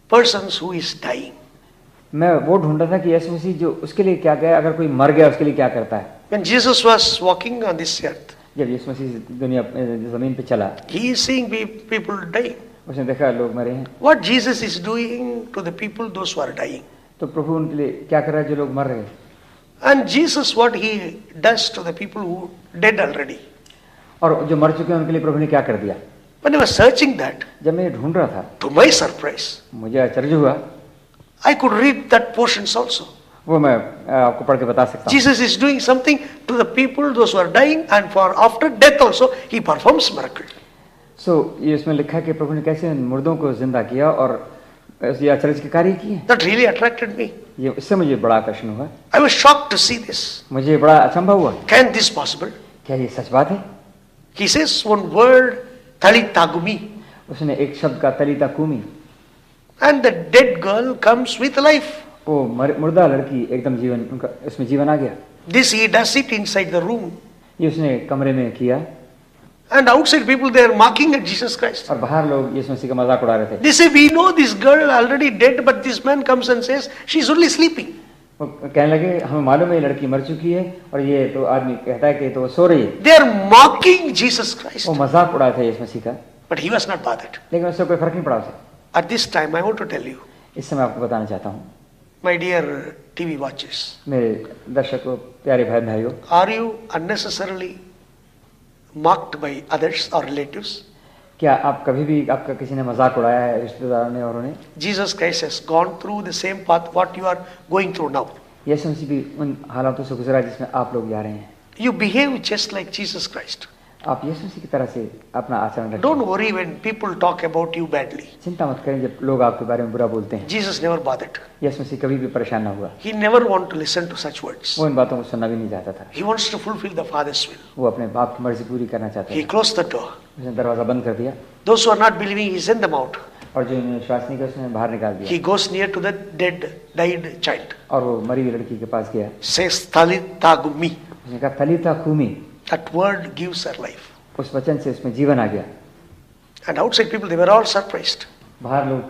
persons who is dying. मैं वो ढूंढ रहा था कि यीशु मसीह जो उसके लिए क्या गया, अगर कोई मर गया उसके लिए क्या करता है। When Jesus was walking on this earth, जब यीशु मसीह दुनिया जमीन पे चला, he is seeing people dying. उसने देखा लोग मरे हैं। What Jesus is doing to the people, those who are dying. तो प्रभु उनके लिए क्या कर रहा है जो लोग मर रहे हैं। And Jesus, what he does to the people who dead already. और जो मर चुके हैं उनके लिए प्रभु ने क्या कर दिया। When I was searching that, जब मैं ढूंढ रहा था, to my surprise, मुझे आश्चर्य हुआ। I could read that portions also. वो मैं आपको पढ़ के बता सकता हूँ। Jesus is doing something to the people, those who are dying, and for after death also he performs miracle. So ये इसमें लिखा है कि प्रभु ने कैसे मुर्दों को जिंदा किया और ये आश्चर्य के कार्य किए। That really attracted me. ये इससे मुझे बड़ा आकर्षण हुआ। I was shocked to see this. मुझे बड़ा अचंभा हुआ। Can this possible? क्या ये सच बात है? He says one word, talitha kumi. उसने एक शब्द का तलीता कुमी। And the dead girl comes with life. वो मुर्दा लड़की एकदम जीवन, उनका इसमें जीवन आ गया। This he does it inside the room. ये उसने कमरे में किया। And outside people, they are mocking at Jesus Christ. और बाहर लोग यीशु मसीह का मजाक उड़ा रहे थे। They say, we know this girl already dead, but this man comes and says, she's only sleeping. वो कहने लगे हमें मालूम है ये लड़की मर चुकी है और ये तो आदमी कहता है कि तो वो सो रही है। They are mocking Jesus Christ. वो मजाक उड़ा रहे थे यीशु मसीह का, But he was not bothered. लेकिन उससे कोई फर्क नहीं पड़ा उसे। At this time, I want to tell you, इस समय आपको बताना चाहता हूँ, my dear TV watchers, मेरे दर्शकों, प्यारे भाई भाइयों, are you unnecessarily mocked by others or relatives? क्या आप कभी भी आपका किसी ने मजाक उड़ाया है, रिश्तेदारों ने और उन्हें? Jesus Christ has gone through the same path what you are going through now. यीशु मसीह भी उन हालातों से गुजरा जिसमें आप लोग जा रहे हैं। You behave just like Jesus Christ. आप यीशु मसीह की तरह से अपना आचरण रखें। Don't worry when people talk about you badly. चिंता मत करें जब लोग आपके बारे में बुरा बोलते हैं। Jesus never bothered. यीशु मसीह कभी भी परेशान ना हुआ। He never wanted to listen to such words. वो इन बातों को सुनना भी नहीं चाहता था। He wants to fulfill the Father's will. वो अपने बाप की मर्जी पूरी करना चाहता He था। closed the door. उसने दरवाजा बंद कर दिया Those who are not believing, he sent them out. और जो इन्हें विश्वास नहीं किया उसने बाहर निकाल दिया। He goes near to the died child. और वो मरी हुई लड़की के पास गया। Says, Talitha Gumi. उसने कहा तलीता कूमी। That word gives her life. उस वचन से उसमें जीवन आ गया। And outside people, they were all surprised. बाहर लोग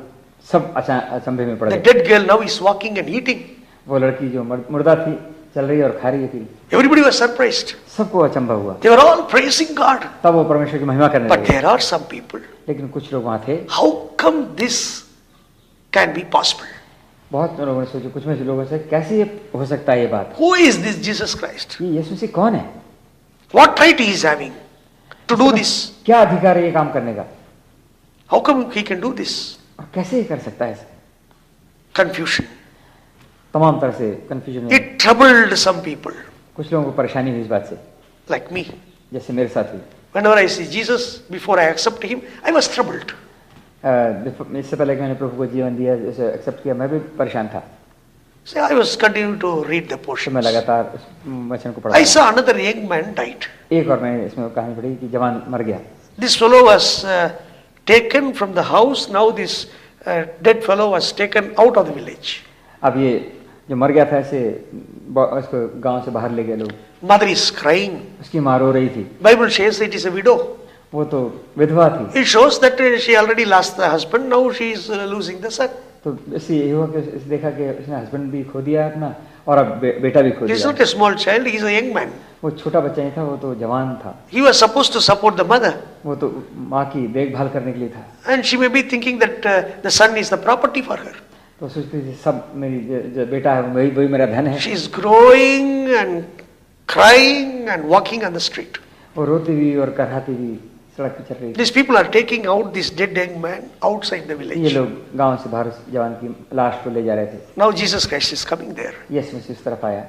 सब अचंभे में पड़ The गए। dead girl now is walking and eating. वो लड़की जो मुर्दा थी चल रही और खा रही थी। Everybody was surprised. सबको अचंभा हुआ। They were all praising God. तब वो परमेश्वर की महिमा करने But लगे। there are some people. लेकिन कुछ लोग वहाँ थे। How come this can be possible? बहुत लोगों ने सोचा, कुछ में से लोगों से कैसे ये हो सकता है ये बात? Who is this Jesus Christ? ये यीशु मसीह कौन है? What right he is having to do this? क्या अधिकार है ये काम करने का? How come he can do this? और कैसे ये कर सकता है ऐसे? Confusion. तमाम तरह से कंफ्यूजन में It troubled some people, कुछ लोगों को परेशानी हुई इस बात से, like me. जैसे मेरे साथ हुई। Whenever I see Jesus, before I accept him, I was troubled. इससे पहले कि मैंने प्रभु को जीवन दिया, उसे एक्सेप्ट किया, मैं भी परेशान था। So I was continuing to read the तो portion. मैं लगातार उस वचन को पढ़ा। I saw another young man died. एक और मैं इसमें कहानी पढ़ी कि जवान मर गया। This fellow was taken from the house. Now this dead fellow was taken out of the village. अब ये जो मर गया था ऐसे उसको गांव से बाहर ले गए लोग। Mother is crying. उसकी माँ रो रही थी। Bible says it is a widow. वो तो विधवा थी। It shows that she already lost the husband. Now she is losing the son. तो इससे यही हुआ कि इस देखा कि उसने हस्बैंड भी खो दिया अपना और अब बेटा भी खो He is दिया। not a small child. He is a young man. वो छोटा बच्चा नहीं था, वो तो जवान था। He was supposed to support the mother. वो तो माँ की देखभाल करने के लिए था। And she may be thinking that the son is the property for her. तो सोचती थी सब मेरी जो बेटा है वही मेरा धन है। She is growing and crying and walking on the street. वो रोती भी और कराती भी सड़क पे चल रही थी। These people are taking out this dead young man outside the ये village. लोग गांव से बाहर उस जवान की लाश को ले जा रहे थे। Now Jesus Christ is coming there. यीशु मसीह उस तरफ आया।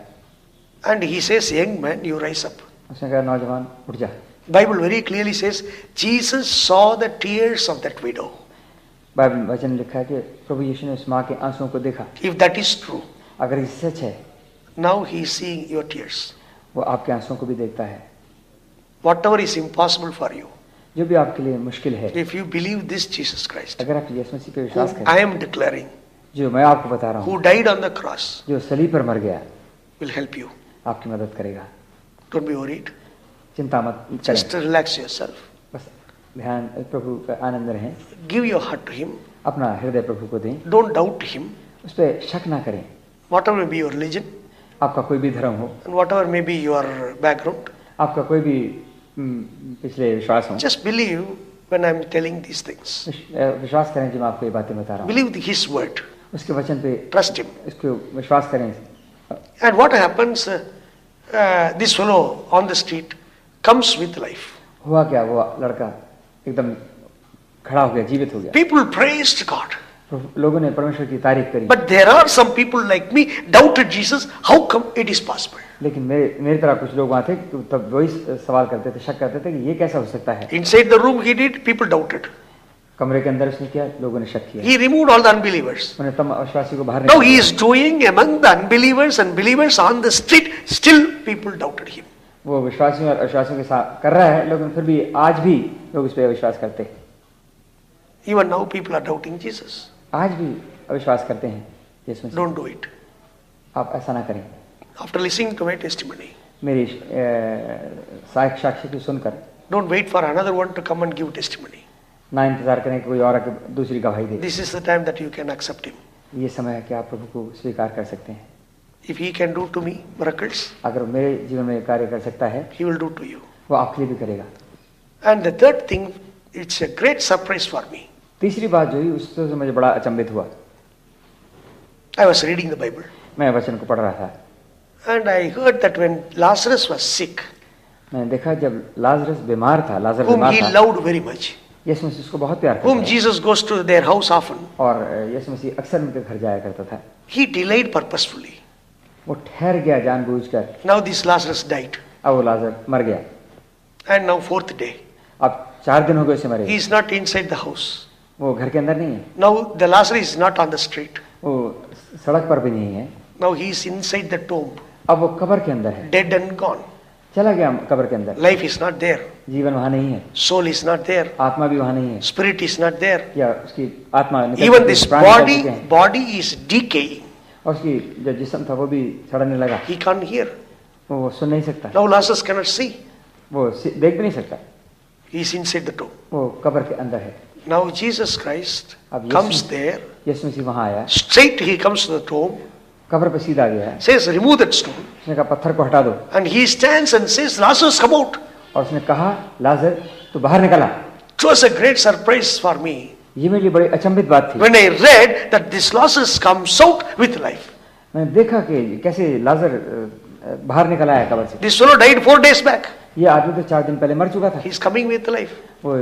And he says, young man, you rise up. उसने कहा नौजवान उठ जा। Bible very clearly says, Jesus saw the tears of that widow. Bible वचन में लिखा है कि प्रभु यीशु ने उस माँ के आंसुओं को देखा। If that is true, अगर ये सच है, now he is seeing your tears. वो आपके आंसुओं को भी देखता है। Whatever is impossible for you, जो भी आपके लिए मुश्किल है, if you believe this Jesus Christ, अगर आप यीशु मसीह पे who विश्वास I करें, am declaring, जो मैं आपको बता रहा who हूँ, died on the cross, जो सलीब पर मर गया, will help you. आपकी मदद करेगा। Don't be worried. चिंता मत Just करें, relax yourself. बस ध्यान प्रभु का आनंद रहें। Give your heart to him. अपना हृदय प्रभु को दें, Don't doubt him. उस पर शक ना करें। Whatever may be your religion, आपका कोई भी धर्म हो, and whatever may be your background, आपका कोई भी पिछले विश्वास हो, just believe when I'm telling these things. विश्वास करें जब मैं आपको ये बातें बता रहा हूँ। Believe his word. उसके वचन पे Trust him. इसको विश्वास करें। And what happens, this fellow on the street comes with life. हुआ क्या, वो लड़का एकदम खड़ा हो गया, जीवित हो गया। People praised God. लोगों ने परमेश्वर की तारीफ करी। But there are some people like me doubted Jesus. How come it is possible? लेकिन मेरी तरह कुछ लोग वहाँ थे तब वही सवाल करते थे, शक करते थे कि ये कैसा हो सकता है। Inside the room he did, people doubted. कमरे के अंदर उसने किया, लोगों ने शक किया। He removed all the unbelievers. उन्हें तमाम अविश्वासी को बाहर Now निकाला। he is doing among the unbelievers and believers on the street. Still people doubted him. वो विश्वासियों और अविश्वासियों के साथ कर रहा है, लेकिन फिर भी आज भी लोग इस पे अविश्वास करते हैं। Even now people are doubting Jesus. आज भी अविश्वास करते हैं यीशु मसीह। Don't do it. आप ऐसा ना करें। After listening to my testimony, मेरी साक्ष्य की सुनकर Don't wait for another one to come and give testimony. ना इंतजार करें कि कोई और आके दूसरी गवाही दे। This is the time that you can accept him. ये समय है कि आप प्रभु को स्वीकार कर सकते हैं। If he can do to me miracles, अगर मेरे जीवन में कार्य कर सकता है, he will do to you. वो आपके लिए भी करेगा। And the third thing, it's a great surprise for me. तीसरी बात जो हुई उससे मुझे बड़ा अचंभित हुआ। I was reading the Bible मैं वचन को पढ़ रहा था, and I heard that when Lazarus was sick, मैंने देखा जब लाजरस बीमार था, लाजर whom बीमार he था, loved very much, यीशु मसीह उसको बहुत प्यार whom करता था Jesus goes to their house often, और यीशु मसीह अक्सर उनके घर जाया करता था। he delayed purposefully. वो ठहर गया जानबूझकर। Now this Lazarus died, अब वो लाजर मर गया। and now fourth day, अब 4 दिन हो गए उसे मरे। he is not inside the house. वो घर के अंदर नहीं है, Now the Lazarus is not on the street. वो सड़क पर भी नहीं है, Now he is inside the tomb, अब वो कब्र के अंदर है, dead and gone. चला गया कब्र के अंदर। Life is not there. जीवन वहाँ नहीं है, Soul is not there. आत्मा भी वहाँ नहीं है, Spirit is not there. या उसकी आत्मा निकल Even चुकी है, this प्राण निकल चुके हैं, body is decaying. और उसकी जो जिस्म था वो भी सड़ने लगा। He can't hear. वो सुन नहीं सकता, Now Lazarus cannot see. वो देख भी नहीं सकता, He is inside the tomb. वो कब्र के अंदर है। Now Jesus Christ अब comes there. यीशु मसीह वहाँ आया, Straight he comes to the tomb. कब्र पे सीधा गया है, Says, remove that stone. उसने कहा पत्थर को हटा दो, And he stands and says, Lazarus, come out. और उसने कहा लाजर तू बाहर निकला। It was a great surprise for me ये मेरे लिए बड़ी अचंभित बात थी। when I read that this Lazarus comes out with life. मैंने देखा कि कैसे लाजर बाहर निकला है कब्र से। This fellow died 4 days back. ये आदमी तो 4 दिन पहले मर चुका था, He's coming with life. वो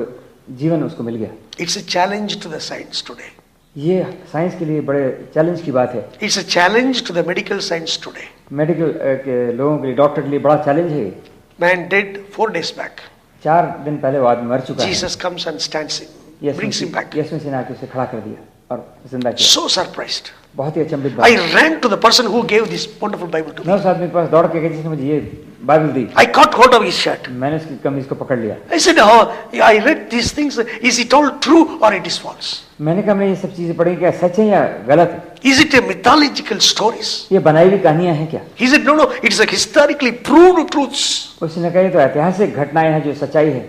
जीवन उसको मिल गया। It's a challenge to the science today. ये साइंस के लिए बड़े चैलेंज की बात है, It's a challenge to the medical science today. Medical के लोगों के लिए, डॉक्टर के लिए बड़ा चैलेंज है। Man dead 4 days back. 4 दिन पहले वो आदमी मर चुका है, Jesus comes and stands him, brings him back. यीशु मसीह ने आके उसे खड़ा कर दिया और जिंदा किया। So surprised. बहुत ही अचंभित I बात। ran to the person who gave this wonderful Bible to मैं me. उस आदमी के पास दौड़ के गया जिसने मुझे ये Bible the. I caught hold of his shirt. मैंने उसकी कमीज को पकड़ लिया। I said, oh, I read these things. Is it all true or it is false? मैंने कहा मैं ये सब चीजें पढ़ी, क्या सच है या गलत है? Is it a mythological stories? ये बनाई हुई कहानियां हैं क्या? He said, no, it is a historically proved truths. उसने कहा ये तो ऐतिहासिक घटनाएं हैं जो सच्चाई है।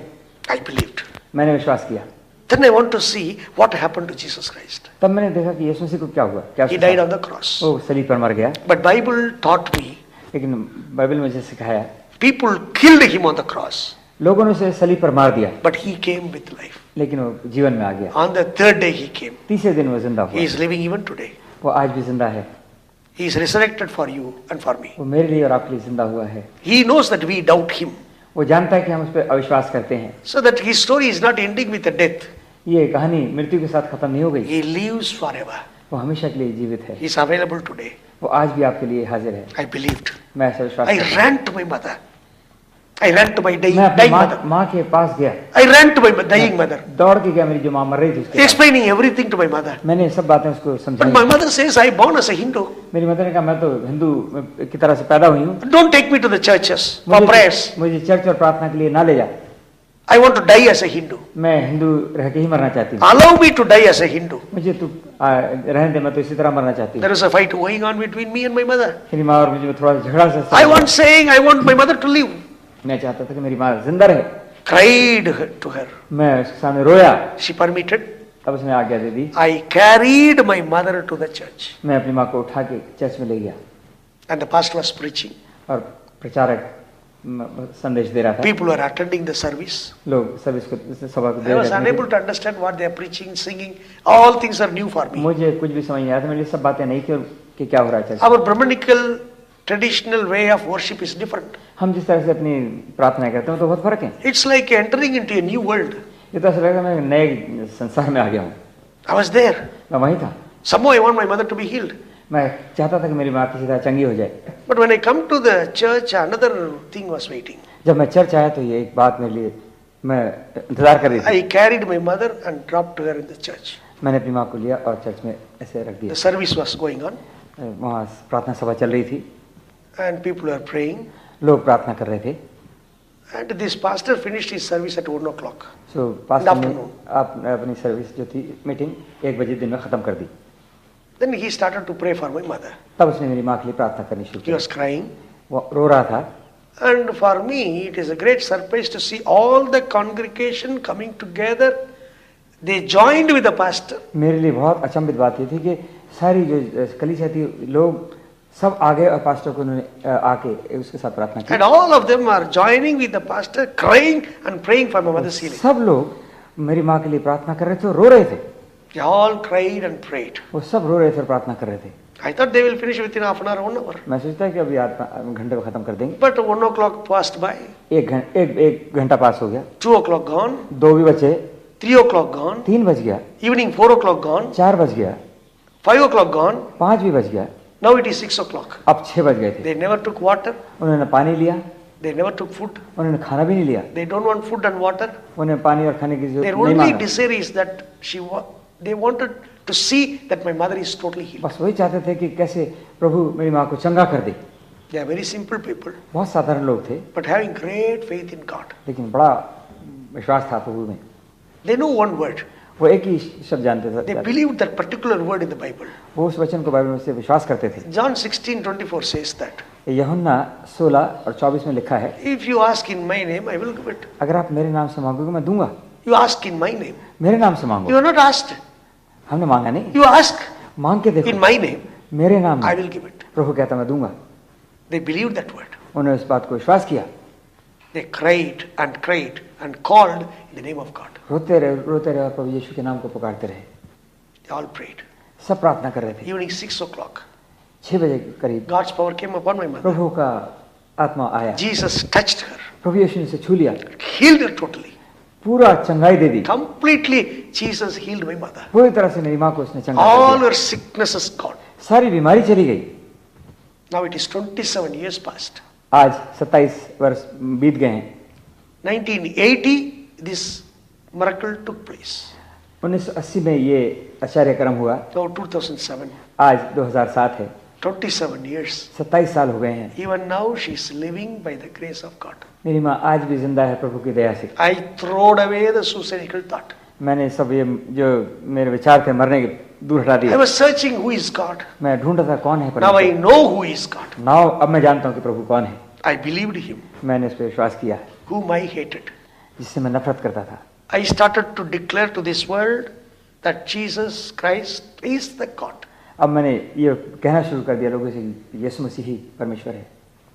I believed. मैंने विश्वास किया। Then I want to see what happened to Jesus Christ. तब मैंने देखा कि यीशु मसीह को क्या हुआ, क्या He उसके died साथ? on the cross. वो सलीब पर मर गया, But Bible taught me, लेकिन बाइबल मुझे सिखाया people killed him on the cross. लोगों ने उसे सलीब पर मार दिया, But he came with life. लेकिन वो जीवन में आ गया। On the third day he came. तीसरे दिन वो जिंदा He हुआ। is living even today. वो आज भी जिंदा है, He is resurrected for you and for me. वो मेरे लिए और आपके लिए जिंदा हुआ है। He knows that we doubt him. वो जानता है कि हम उस पर अविश्वास करते हैं। So that his story is not ending with a death. ये कहानी मृत्यु के साथ खत्म नहीं हो गई, He lives forever. वो हमेशा के लिए जीवित है। He is available today. वो आज भी आपके लिए हाजिर है। I believed. मैं ऐसा विश्वास I करता हूँ। ran to my mother. I ran to my dying मैं अपनी mother. माँ के पास गया, I ran to my dying mother. दौड़ के गया, मेरी जो माँ मर रही थी उसके पास। Explaining everything to my mother. मैंने सब बातें उसको But समझाई। my mother says, I born as a Hindu. मेरी मदर ने कहा मैं तो हिंदू की तरह से पैदा हुई हूँ, Don't take me to the churches for prayers. मुझे चर्च और प्रार्थना के लिए ना ले जा। I want to die as a Hindu. मैं हिंदू रह के ही मरना चाहती हूँ, Allow me to die as a Hindu. मुझे तू रहने दे, मैं तो इसी तरह मरना चाहती There हूँ। was a fight going on between me and my mother. मेरी माँ और मुझे में थोड़ा झगड़ा सा I want saying, I want my mother to live. मैं चाहता था कि मेरी माँ जिंदा रहे। Cried to her. मैं उसके सामने रोया, She permitted. तब उसने आज्ञा दे दी। I carried my mother to the church. मैं अपनी माँ को उठा के चर्च में ले गया And the pastor was preaching. और प्रचारक संदेश दे रहा था। People were attending the service. लोग सब इसको सभा को I दे was रहे unable थे। to understand what they are preaching, singing. All things are new for me. मुझे कुछ भी समझ नहीं आया था, मेरे लिए सब बातें नहीं थी कि क्या हो रहा है church. Our Brahmanical traditional way of worship is different. हम जिस तरह से अपनी प्रार्थना करते हैं तो बहुत फर्क है। It's like entering into a new world. ये तो ऐसा लगा मैं नए संसार में आ गया हूँ। I was there. मैं वहीं था। Somehow I want my mother to be healed. मैं चाहता था कि मेरी माँ किसी तरह चंगी हो जाए। But when I come to the church, another thing was waiting. जब मैं चर्च आया तो ये एक बात मेरे लिए मैं इंतजार कर रही थी। I carried my mother and dropped her in the church. मैंने अपनी माँ को लिया और चर्च में ऐसे रख The दिया। service was going on वहाँ प्रार्थना सभा चल रही थी, and people were praying. लोग प्रार्थना कर रहे थे। And this pastor finished his service at 1 o'clock. So pastor ने afternoon. अपनी सर्विस जो थी मीटिंग 1 बजे दिन में खत्म कर दी। Then he started to pray for my mother. तब उसने मेरी माँ के लिए प्रार्थना करनी शुरू He की। was crying. वो रो रहा था And for me, it is a great surprise to see all the congregation coming together. They joined with the pastor. मेरे लिए बहुत अचंभित बात ये थी कि सारी जो कलीसिया थी लोग सब आ गए और पास्टर को उन्होंने आके उसके साथ प्रार्थना की। And all of them are joining with the pastor, crying and praying for my mother's healing. सब लोग मेरी माँ के लिए प्रार्थना कर रहे थे और रो रहे थे। They all cried and prayed. वो सब रो रहे थे और प्रार्थना कर रहे थे। I thought they will finish within half an hour, 1 hour. मैं सोचता कि अभी घंटे में खत्म कर देंगे। But 1 o'clock passed by. एक घंटा पास हो गया। 2 o'clock gone. 2 भी बचे। 3 o'clock gone. 3 बज गया। Evening 4 o'clock gone. 4 बज गया। 5 o'clock gone. 5 भी बज गया। Now it is 6 o'clock. अब 6 बज गए थे। They never took water. उन्होंने पानी लिया। They never took food. उन्होंने खाना भी नहीं लिया। They don't want food and water. उन्हें पानी और खाने की Their जरूरत नहीं only मांगा। desire is that they wanted to see that my mother is totally healed. बस वही चाहते थे कि कैसे प्रभु मेरी माँ को चंगा कर दे। They are very simple people, बहुत साधारण लोग थे but having great faith in God. लेकिन बड़ा विश्वास था प्रभु में। They know one word. वो एक ही शब्द जानते They थे। believed that particular word in the Bible. वो उस वचन को बाइबल में से विश्वास करते थे। John 16:24 says that. यूहन्ना 16 और 24 में लिखा है, If you ask in my name, I will give it. अगर आप मेरे नाम से मांगोगे मैं दूंगा। You ask in my name. मेरे नाम से You मांगो। are not asked. हमने मांगा नहीं, You ask मांग के in देखो my name. मेरे नाम I में। will give it. प्रभु कहता मैं दूंगा। They believed that word. उन्होंने उस बात को विश्वास किया। They cried and called in the name of God. रोते रहे और प्रभु यीशु के नाम को पुकारते रहे। They all prayed. सब प्रार्थना कर रहे थे। Evening 6 o'clock. 6 बजे के करीब God's power came upon my mother. प्रभु का आत्मा आया। Jesus touched her, प्रभु यीशु ने उसे छू लिया, healed her totally. पूरा चंगाई दे दी। Completely, Jesus healed my mother. पूरी तरह से मेरी माँ को उसने चंगा All कर दिया। her sicknesses gone. सारी बीमारी चली गई। Now it is 27 years past. आज 27 वर्ष बीत गए हैं। 1980, this miracle took place. 1980 में ये आश्चर्य कर्म हुआ। Now 2007, आज 2007 है। 27 years. 27 साल हो गए हैं। Even now she is living by the grace of God. मेरी माँ आज भी जिंदा है प्रभु की दया से। I throwed away the suicidal thought. मैंने सब ये जो मेरे विचार थे मरने के दूर हटा I दिए। was searching who is God. मैं ढूंढता था कौन है Now I परमेश्वर। know who is God. Now अब मैं जानता हूँ कि प्रभु कौन है। I believed him, मैंने उस पर विश्वास किया whom I hated. जिससे मैं नफरत करता था। I started to declare to this world that Jesus Christ is the God. अब मैंने ये कहना शुरू कर दिया लोगों से कि यीशु मसीह ही परमेश्वर है।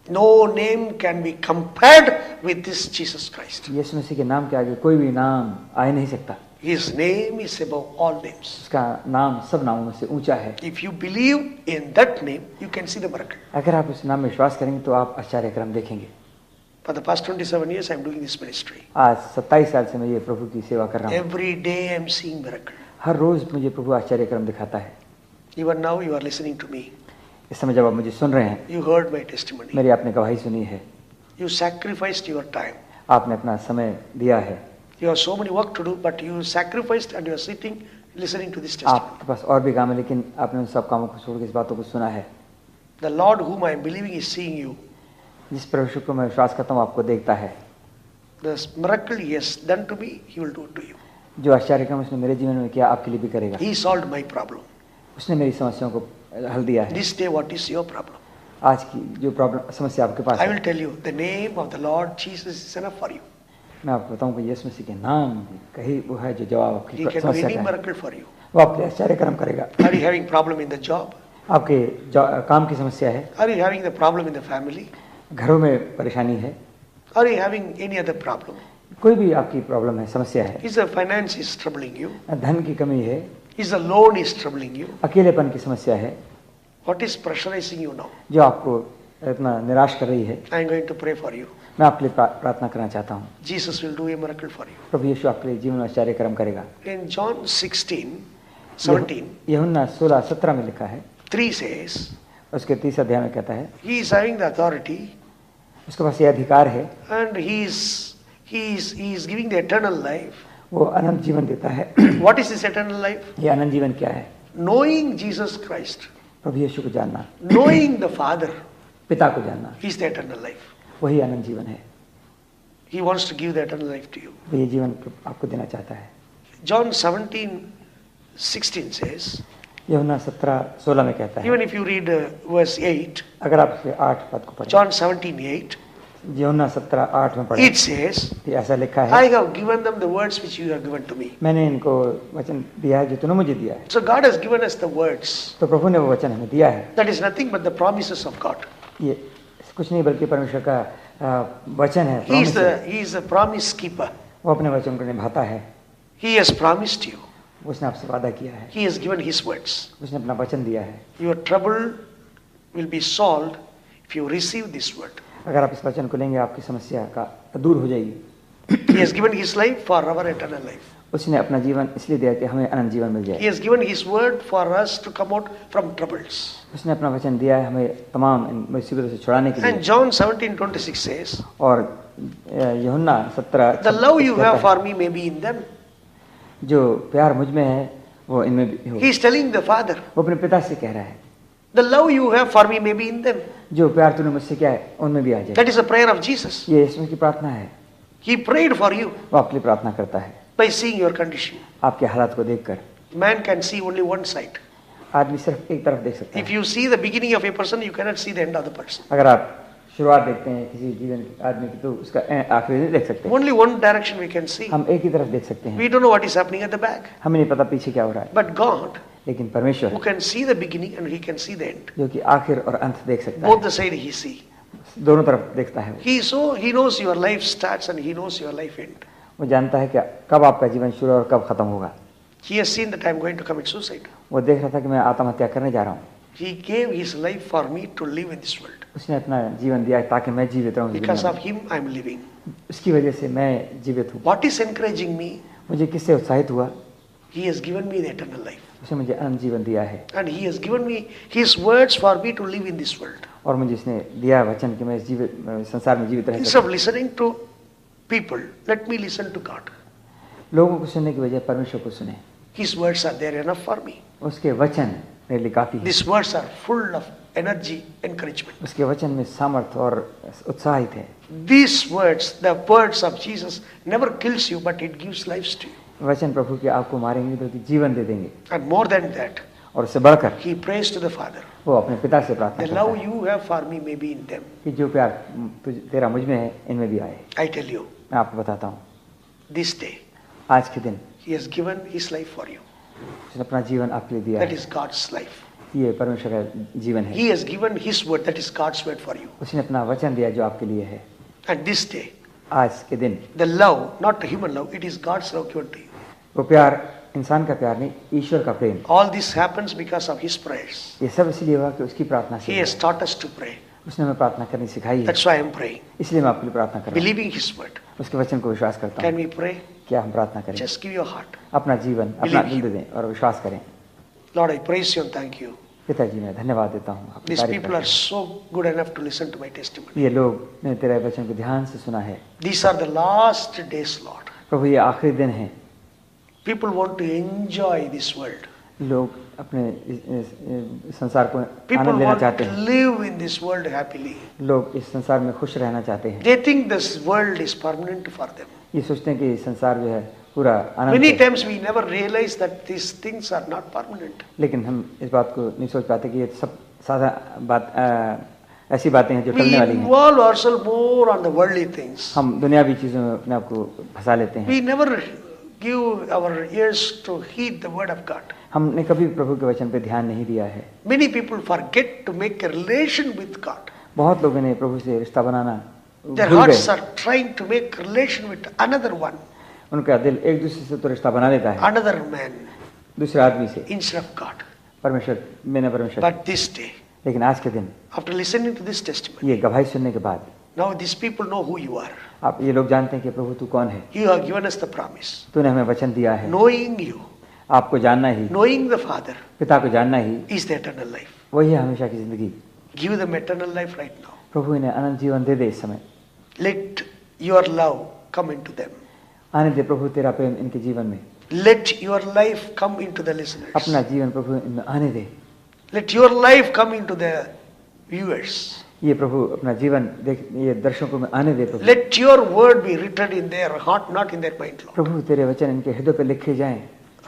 No name can be compared with this Jesus Christ. यीशु मसीह के नाम के आगे कोई भी नाम आ ही नहीं सकता। His name is above all names. उसका नाम सब नामों में से ऊंचा है। If you believe in that name, you can see the miracle. अगर आप उस नाम में विश्वास करेंगे तो आप आश्चर्य कर्म देखेंगे। For the past 27 years, I am doing this ministry. आज 27 साल से मैं ये प्रभु की सेवा कर रहा हूँ। Every day I am seeing miracle. हर रोज मुझे प्रभु आश्चर्य कर्म दिखाता है। Even now you are listening to me. इस समय जब आप मुझे सुन रहे हैं, You heard my testimony. मेरी आपने गवाही सुनी है, You sacrificed your time. आपने अपना समय दिया है। You have so many work to do, but you sacrificed and you are sitting listening to this testimony. आपके पास और भी काम है लेकिन आपने उन सब कामों को छोड़ के इस बातों को सुना है। The Lord whom I am believing is seeing you. जिस परमेश्वर को मैं विश्वास करता हूँ आपको देखता है। The miracle He has done to me, He will do it to you. जो आश्चर्य कर्म उसने मेरे जीवन में किया आपके लिए भी करेगा। He solved my problem. उसने मेरी समस्याओं को हल दिया है। This day, what is your problem? आज की जो प्रॉब्लम समस्या आपके पास I है, will tell you, the name of the Lord Jesus is enough for you. मैं आपको बताऊं कि यीशु मसीह के नाम कही वो है जो जवाब He आपकी can do समस्या any का है। miracle for you. वो आपके आश्चर्य कर्म करेगा। Are you having problem in the job? आपके काम की समस्या है, Are you having the problem in the family? घरों में परेशानी है, Are you having any other problem? कोई भी आपकी प्रॉब्लम है, समस्या है, Is the finance is troubling you? धन की कमी है, Is the loan is troubling you? अकेलेपन की समस्या है, What is pressurizing you now? जो आपको इतना निराश कर रही है, I am going to pray for you. मैं आपके लिए प्रार्थना करना चाहता हूँ। Jesus will do a miracle for you. प्रभु यीशु आपके लिए जीवन में आश्चर्य कर्म करेगा। In John 16:17, यूहन्ना 16:17 में लिखा है, 3 says, उसके 30 अध्याय में कहता है, He is having the authority उसके पास ये अधिकार है, and He is giving the eternal life. वो अनंत जीवन देता है। What is this eternal life? ये अनंत जीवन क्या है? Knowing Jesus Christ, प्रभु यीशु को जानना, knowing the Father, पिता को जानना, is the eternal life. वही अनंत जीवन है। He wants to give the eternal life to you. वो ये जीवन आपको देना चाहता है। John 17:16 says, यूहन्ना 17:16 में कहता है, even if you read verse 8, अगर आप 8 पद को पढ़ें, John 17:8, यूहन्ना 17:8 में पढ़ा, It says, कि ऐसा लिखा है, I have given them the words which you have given to me. मैंने इनको वचन दिया है जो तूने मुझे दिया है। So God has given us the words. तो प्रभु ने वो वचन हमें दिया है। That is nothing but the promises of God. ये कुछ नहीं बल्कि परमेश्वर का वचन है, He is promise है। he is a promise keeper. वो अपने वचन को निभाता है। He has promised you. उसने आपसे वादा किया है, He has given His words. उसने अपना वचन दिया है। Your trouble will be solved if you receive this word. अगर आप इस वचन को लेंगे आपकी समस्या का दूर हो जाएगी। He has given His life for our eternal life. उसने अपना जीवन इसलिए दिया कि हमें अनंत जीवन मिल He जाए। has given His word for us to come out from troubles. उसने अपना वचन दिया है हमें तमाम इन मुसीबतों से छुड़ाने के And लिए। John 17:26 says, और यूहन्ना 17 the love you have for me may be in them. जो प्यार मुझ में है वो इनमें भी हो। He is telling the Father, वो अपने पिता से कह रहा है, the love you have for me may be in them. जो प्यार तूने मुझसे किया है उनमें भी आ जाए। That is the prayer of Jesus. ये यीशु की प्रार्थना है। He prayed for you वो आपके लिए प्रार्थना करता है by seeing your condition. आपके हालात को देखकर। Man can see only one side. आदमी सिर्फ एक तरफ देख सकता If है। you see the beginning of a person, you cannot see the end of the person. अगर आप शुरुआत देखते हैं किसी जीवन आदमी की तो उसका आखिरी नहीं देख सकते। Only one direction we can see. हम एक ही तरफ देख सकते हैं, We don't know what is happening at the back. हमें नहीं पता पीछे क्या हो रहा है। But God, लेकिन परमेश्वर who can see the beginning and He can see the end. जो कि आखिर और अंत देख सकता Both है, the side He see. दोनों तरफ देखता है। He knows your life starts and He knows your life end. वो जानता है कि कब आपका जीवन शुरू और कब खत्म होगा। He has seen that I am going to commit suicide. वो देख रहा था कि मैं आत्महत्या करने जा रहा हूँ। He gave His life for me to live in this world. उसने अपना जीवन दिया ताकि मैं जीवित रहूं। Because दुनिया of Him, I am living. में। उसकी वजह से मैं जीवित हूँ। What is encouraging me? मुझे किससे उत्साहित हुआ? He has given me the eternal life. उसने मुझे अनंत जीवन दिया है And He has given me His words for me to live in this world. और मुझे इसने दिया वचन कि मैं इस संसार में जीवित रह Instead of सकूं। listening to people, let me listen to God. लोगों को सुनने की बजाय परमेश्वर को सुने। His words are there enough for me. उसके वचन मेरे लिए काफी है। These words are full of energy, encouragement. उसके वचन में सामर्थ्य और उत्साहित है। These words, the words of Jesus, never kills you, but it gives life to you. वचन प्रभु के आपको मारेंगे बल्कि जीवन दे देंगे। And more than that, और उससे बढ़कर He prays to the Father. वो अपने पिता से प्रार्थना The करता love है you have for me may be in them. कि जो प्यार तेरा मुझ में है इनमें भी आए। I tell you, मैं आपको बताता हूँ, this day, आज के दिन He has given His life for you. उसने अपना जीवन आपके लिए दिया That है। is God's life. ये परमेश्वर का जीवन है। He has given His word, that is God's word for you. उसने अपना वचन दिया जो आपके लिए है। And this day, आज के दिन the love, not human love, it is God's love given to you. वो प्यार इंसान का प्यार नहीं, ईश्वर का प्रेम। All this happens because of His prayers. ये सब इसलिए हुआ कि उसकी प्रार्थना से He has taught us to pray. उसने हमें प्रार्थना करनी सिखाई है। That's why I am praying, इसलिए मैं आपके लिए प्रार्थना कर रहा हूँ। believing His word. उसके वचन को विश्वास करता Can हूँ। we pray? क्या हम प्रार्थना करें? Just give your heart. अपना जीवन अपना Believe. दिल दे दें और विश्वास करें। Lord, I praise You and thank You. पिताजी मैं धन्यवाद देता हूँ, आपकी These तारीफ people करता are so good enough to listen to my testimony. हूँ। ये लोग ने तेरे वचन को ध्यान से सुना है। These are the last days, Lord. प्रभु ये आखिरी दिन है। People want to enjoy this world. लोग अपने इस संसार को People आनंद लेना want चाहते to हैं। live in this world happily. लोग इस संसार में खुश रहना चाहते हैं। They think this world is permanent for them. ये सोचते हैं कि संसार जो है पूरा आनंद Many है। times we never realize that these things are not permanent. लेकिन हम इस बात को नहीं सोच पाते कि ये सब सादा बात ऐसी बातें हैं जो We टलने वाली हैं। involve ourselves more on the worldly things. हम दुनियावी चीजों में अपने आप को फंसा लेते हैं। We never give our ears to heed the word of God. हमने कभी प्रभु के वचन पे ध्यान नहीं दिया है। Many people forget to make a relation with God. बहुत लोगों ने प्रभु से रिश्ता बनाना Their भूल hearts गए। are trying to make relation with another one, उनका दिल एक दूसरे से तो रिश्ता बना लेता है, another man, दूसरे आदमी से, instead of God. परमेश्वर बिना परमेश्वर। But this day, लेकिन आज के दिन after listening to this testimony, ये गवाही सुनने के बाद now these people know who you are. आप ये लोग जानते हैं कि प्रभु तू कौन है। You have given us the promise. तूने हमें वचन दिया है। Knowing you, आपको जानना ही, knowing the Father पिता को जानना ही is the eternal life. वही है हमेशा की जिंदगी। Give them eternal life right now. प्रभु इन्हें अनंत जीवन दे दे इस समय। Let your love come into them. आने दे प्रभु तेरा प्रेम इनके जीवन में। Let your life come into the listeners. अपना जीवन प्रभु इनमें आने दे। Let your life come into the viewers. ये प्रभु अपना जीवन देख ये दर्शकों में आने दे प्रभु। Let your word be written in their heart, not in their mind, Lord. प्रभु तेरे वचन इनके हृदय पे लिखे जाएं।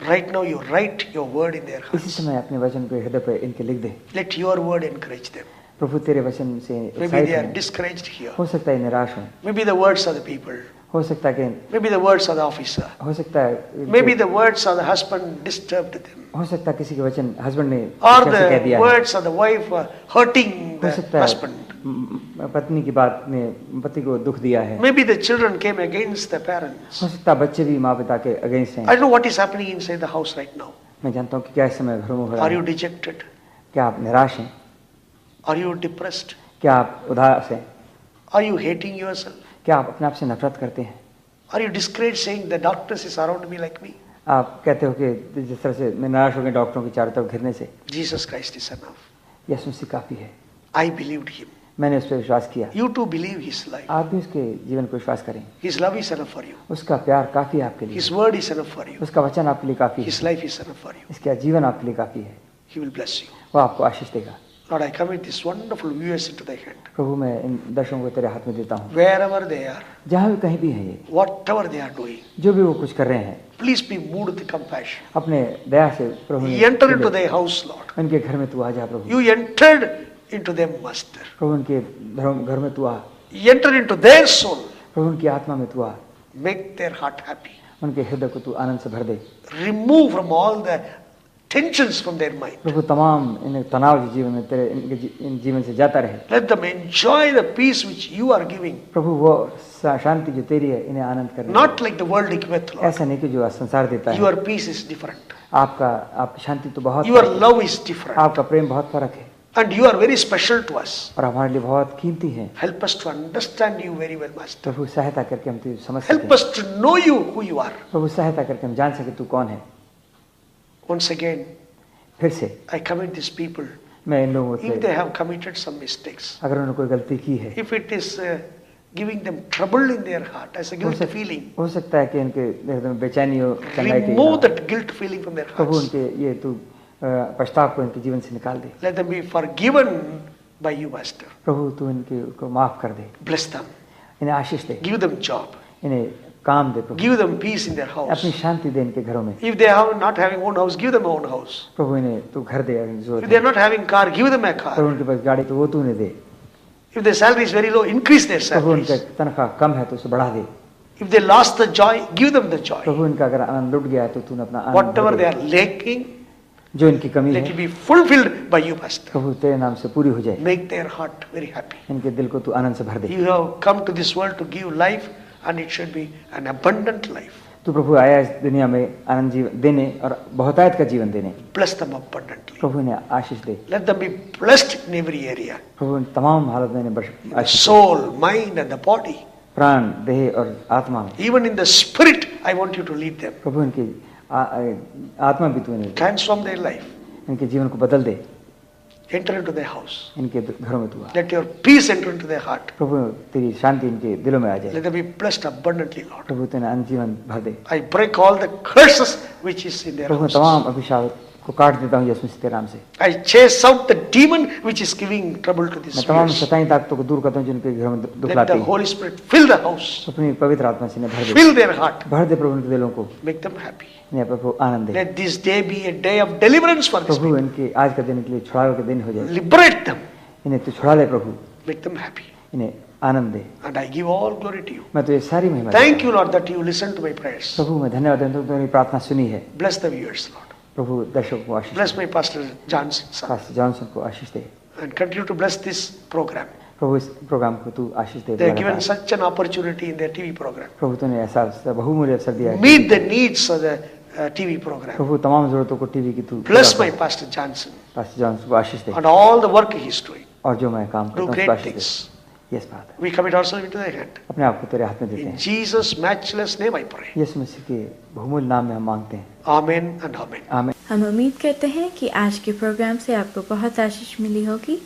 Right now you write your word in their इसी hearts. समय अपने वचन को हृदय पे इनके लिख दे। Let your word encourage them. प्रभु तेरे वचन से Maybe उत्साहित they are हैं। discouraged here. हो सकता है निराश हो, Maybe the words of the people. हो सकता है कि Maybe the words of the officer. हो सकता है Maybe the words of the husband disturbed them. हो सकता है किसी के वचन हस्बैंड ने Or कैसे कह the दिया है। words of the wife were hurting हो the सकता है husband. पत्नी की बात ने पति को दुख दिया है। Maybe the children came against the parents. हो सकता है बच्चे भी माँ पिता के अगेंस्ट हैं। I don't know what is happening inside the house right now. मैं जानता हूँ कि क्या इस समय घरों में हो रहा Are you है। dejected? क्या आप निराश हैं? Are you depressed? क्या आप उदास हैं? Are you hating yourself? क्या आप अपने आप से नफरत करते हैं? Are you discouraged saying the doctors is around me like me? आप कहते हो कि जिस तरह से मैं निराश हो गया डॉक्टरों के चारों तरफ घिरने से, Jesus Christ is enough. यीशु मसीह काफी है। I believed him. मैंने उस पर विश्वास किया। You too believe his life. आप भी उसके जीवन को विश्वास करें। His love is enough for you. उसका प्यार काफी है आपके लिए। His word is enough for you. उसका वचन आपके लिए काफी His है। life is enough for you. इसका जीवन आपके लिए काफी है। He will bless you. वो आपको आशीष देगा। Lord, I commit this wonderful viewers into thy hand. प्रभु मैं इन दर्शकों को तेरे हाथ में देता हूँ। Wherever they are, जहाँ भी कहीं भी है ये, whatever they are doing, जो भी वो कुछ कर रहे हैं, please be moved with compassion. अपने दया से प्रभु ने Enter into thy house, Lord. उनके घर में तू आ जा प्रभु। You entered into them, Master. प्रभु उनके घर में तू आ। Enter into their soul. प्रभु उनकी आत्मा में तू आ। Make their heart happy. उनके हृदय को तू आनंद से भर दे। Remove from all the tensions from their mind. प्रभु तमाम इन तनाव जो जीवन में तेरे इन जीवन से जाता रहे। Let them enjoy the peace which you are giving. प्रभु वो शांति जो तेरी है इन्हें आनंद करने। Not like the world giveth, Lord. ऐसा नहीं कि जो संसार देता है। Your peace is different. आपकी शांति तो बहुत Your फर्क है। love is different. आपका प्रेम बहुत फर्क है And you are very special to us. और हमारे लिए बहुत कीमती है। Help us to understand you very well, Master. प्रभु सहायता करके हम तुझे समझ Help सकें। us to know you, who you are. प्रभु सहायता करके हम जान सके तू कौन है। Once again, फिर से I commit these people. मैं इन लोगों If they से have committed some mistakes, अगर उन्होंने कोई गलती की है, if it is giving them trouble in their heart as a guilty feeling, हो सकता है कि इनके हृदय में बेचैनी हो, चंगाई की remove हो। that guilt feeling from their Prabhu hearts. उनके ये तू पश्चाताप को इनके जीवन से निकाल दे। Let them be forgiven by you, Master. प्रभु तू इनके को माफ कर दे, Bless them. इन्हें आशीष दे, Give them job. इन्हें काम दे प्रभु, Give them peace in their house. अपनी शांति दे इनके घरों में। If they are not having own house, give them own house. प्रभु इन्हें तू घर दे अगर जरूरत If they है। are not having car, give them a Prabhu car. उनके पास गाड़ी तो वो तू उन्हें दे। If their salary is very low, increase their प्रभु उनका salaries. तनख्वाह कम है तो उसे बढ़ा दे। If they lost the joy, give them the joy. प्रभु इनका अगर आनंद लुट गया है तो तूने अपना आनंद Whatever भर they दे। are lacking, जो इनकी कमी let है it be fulfilled by you, Master. प्रभु तेरे नाम से पूरी हो जाए। Make their heart very happy. इनके दिल को तू आनंद से भर दे। You have come to this world to give life, and it should be an abundant life. तू प्रभु आया इस दुनिया में आनंद जीवन देने और बहुतायत का जीवन देने। Bless them abundantly. प्रभु इन्हें आशीष दे। Let them be blessed in every area. प्रभु इन तमाम हालत में इन्हें The Ashish they. soul, mind, and the body. प्राण, देह और आत्मा में। Even in the spirit, I want you to lead them. प्रभु इनकी आत्मा भी तू इन्हें Transform their life. इनके जीवन को बदल दे। Enter into their house. इनके घरों में तू आ। Let your peace enter into their heart. प्रभु तेरी शांति इनके दिलों में आ जाए। Let them be blessed abundantly, Lord. प्रभु तेरे अनंत जीवन भर दे। I break all the curses which is in their प्रभु मैं houses. तमाम अभिशाप को काट देता हूँ यीशु मसीह के नाम से। I chase out the demon which is giving trouble to this मैं तमाम viewers. शैतानी ताकतों को दूर करता हूँ जिनके घरों में दुख Let लाती the है। Holy Spirit fill the house. अपनी पवित्र आत्मा से इन्हें भर दे। Fill their heart. भर दे प्रभु इनके दिलों को, Make them happy. इन्हें प्रभु आनंद दे। Let this day be a day of deliverance for this Prabhu people. इनके आज का दिन इनके लिए छुड़ावे का दिन हो जाए। Liberate them. इन्हें तू छुड़ा ले प्रभु, Make them happy. इन्हें आनंद दे। And I give all glory to you. मैं तुझे सारी महिमा Thank देता you, Lord, that you listened to my prayers. हूँ। प्रभु मैं धन्यवाद देता हूँ तूने प्रार्थना सुनी है। Bless the viewers, Lord. प्रभु दर्शकों को आशीष Bless they. my pastor Johnson, son. Pastor Johnson को आशीष दे। And continue to bless this program. प्रभु इस प्रोग्राम को तू आशीष दे। They are given लगातार। such an opportunity in their TV program. प्रभु तूने ऐसा बहुमूल्य अवसर दिया है। Meet the needs of the TV program. प्रभु तमाम जरूरतों को टीवी की तू Bless पूरा my कर। pastor Johnson पास्टर जॉनसन को आशीष दे and all the work he is doing. और जो मैं काम करता हूँ great उसको आशीष things. दे। यस बात है। We commit ourselves into thy hand. अपने आप को तेरे हाथ में देते In हैं। Jesus' matchless name I pray. यीशु मसीह के बहुमूल्य नाम में हम मांगते हैं। Amen and amen. आमीन। हम उम्मीद करते हैं कि आज के प्रोग्राम से आपको बहुत आशीष मिली होगी।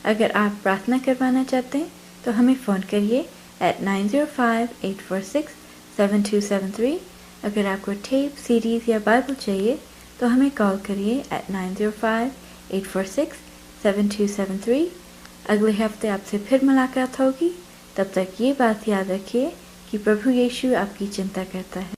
अगर आप प्रार्थना करवाना चाहते हैं तो हमें फ़ोन करिए at 905-846-7273। अगर आपको टेप, सीडीज़ या बाइबल चाहिए तो हमें कॉल करिए at 905-846-7273। अगले हफ्ते आपसे फिर मुलाकात होगी। तब तक ये बात याद रखिए कि प्रभु यीशु आपकी चिंता करता है।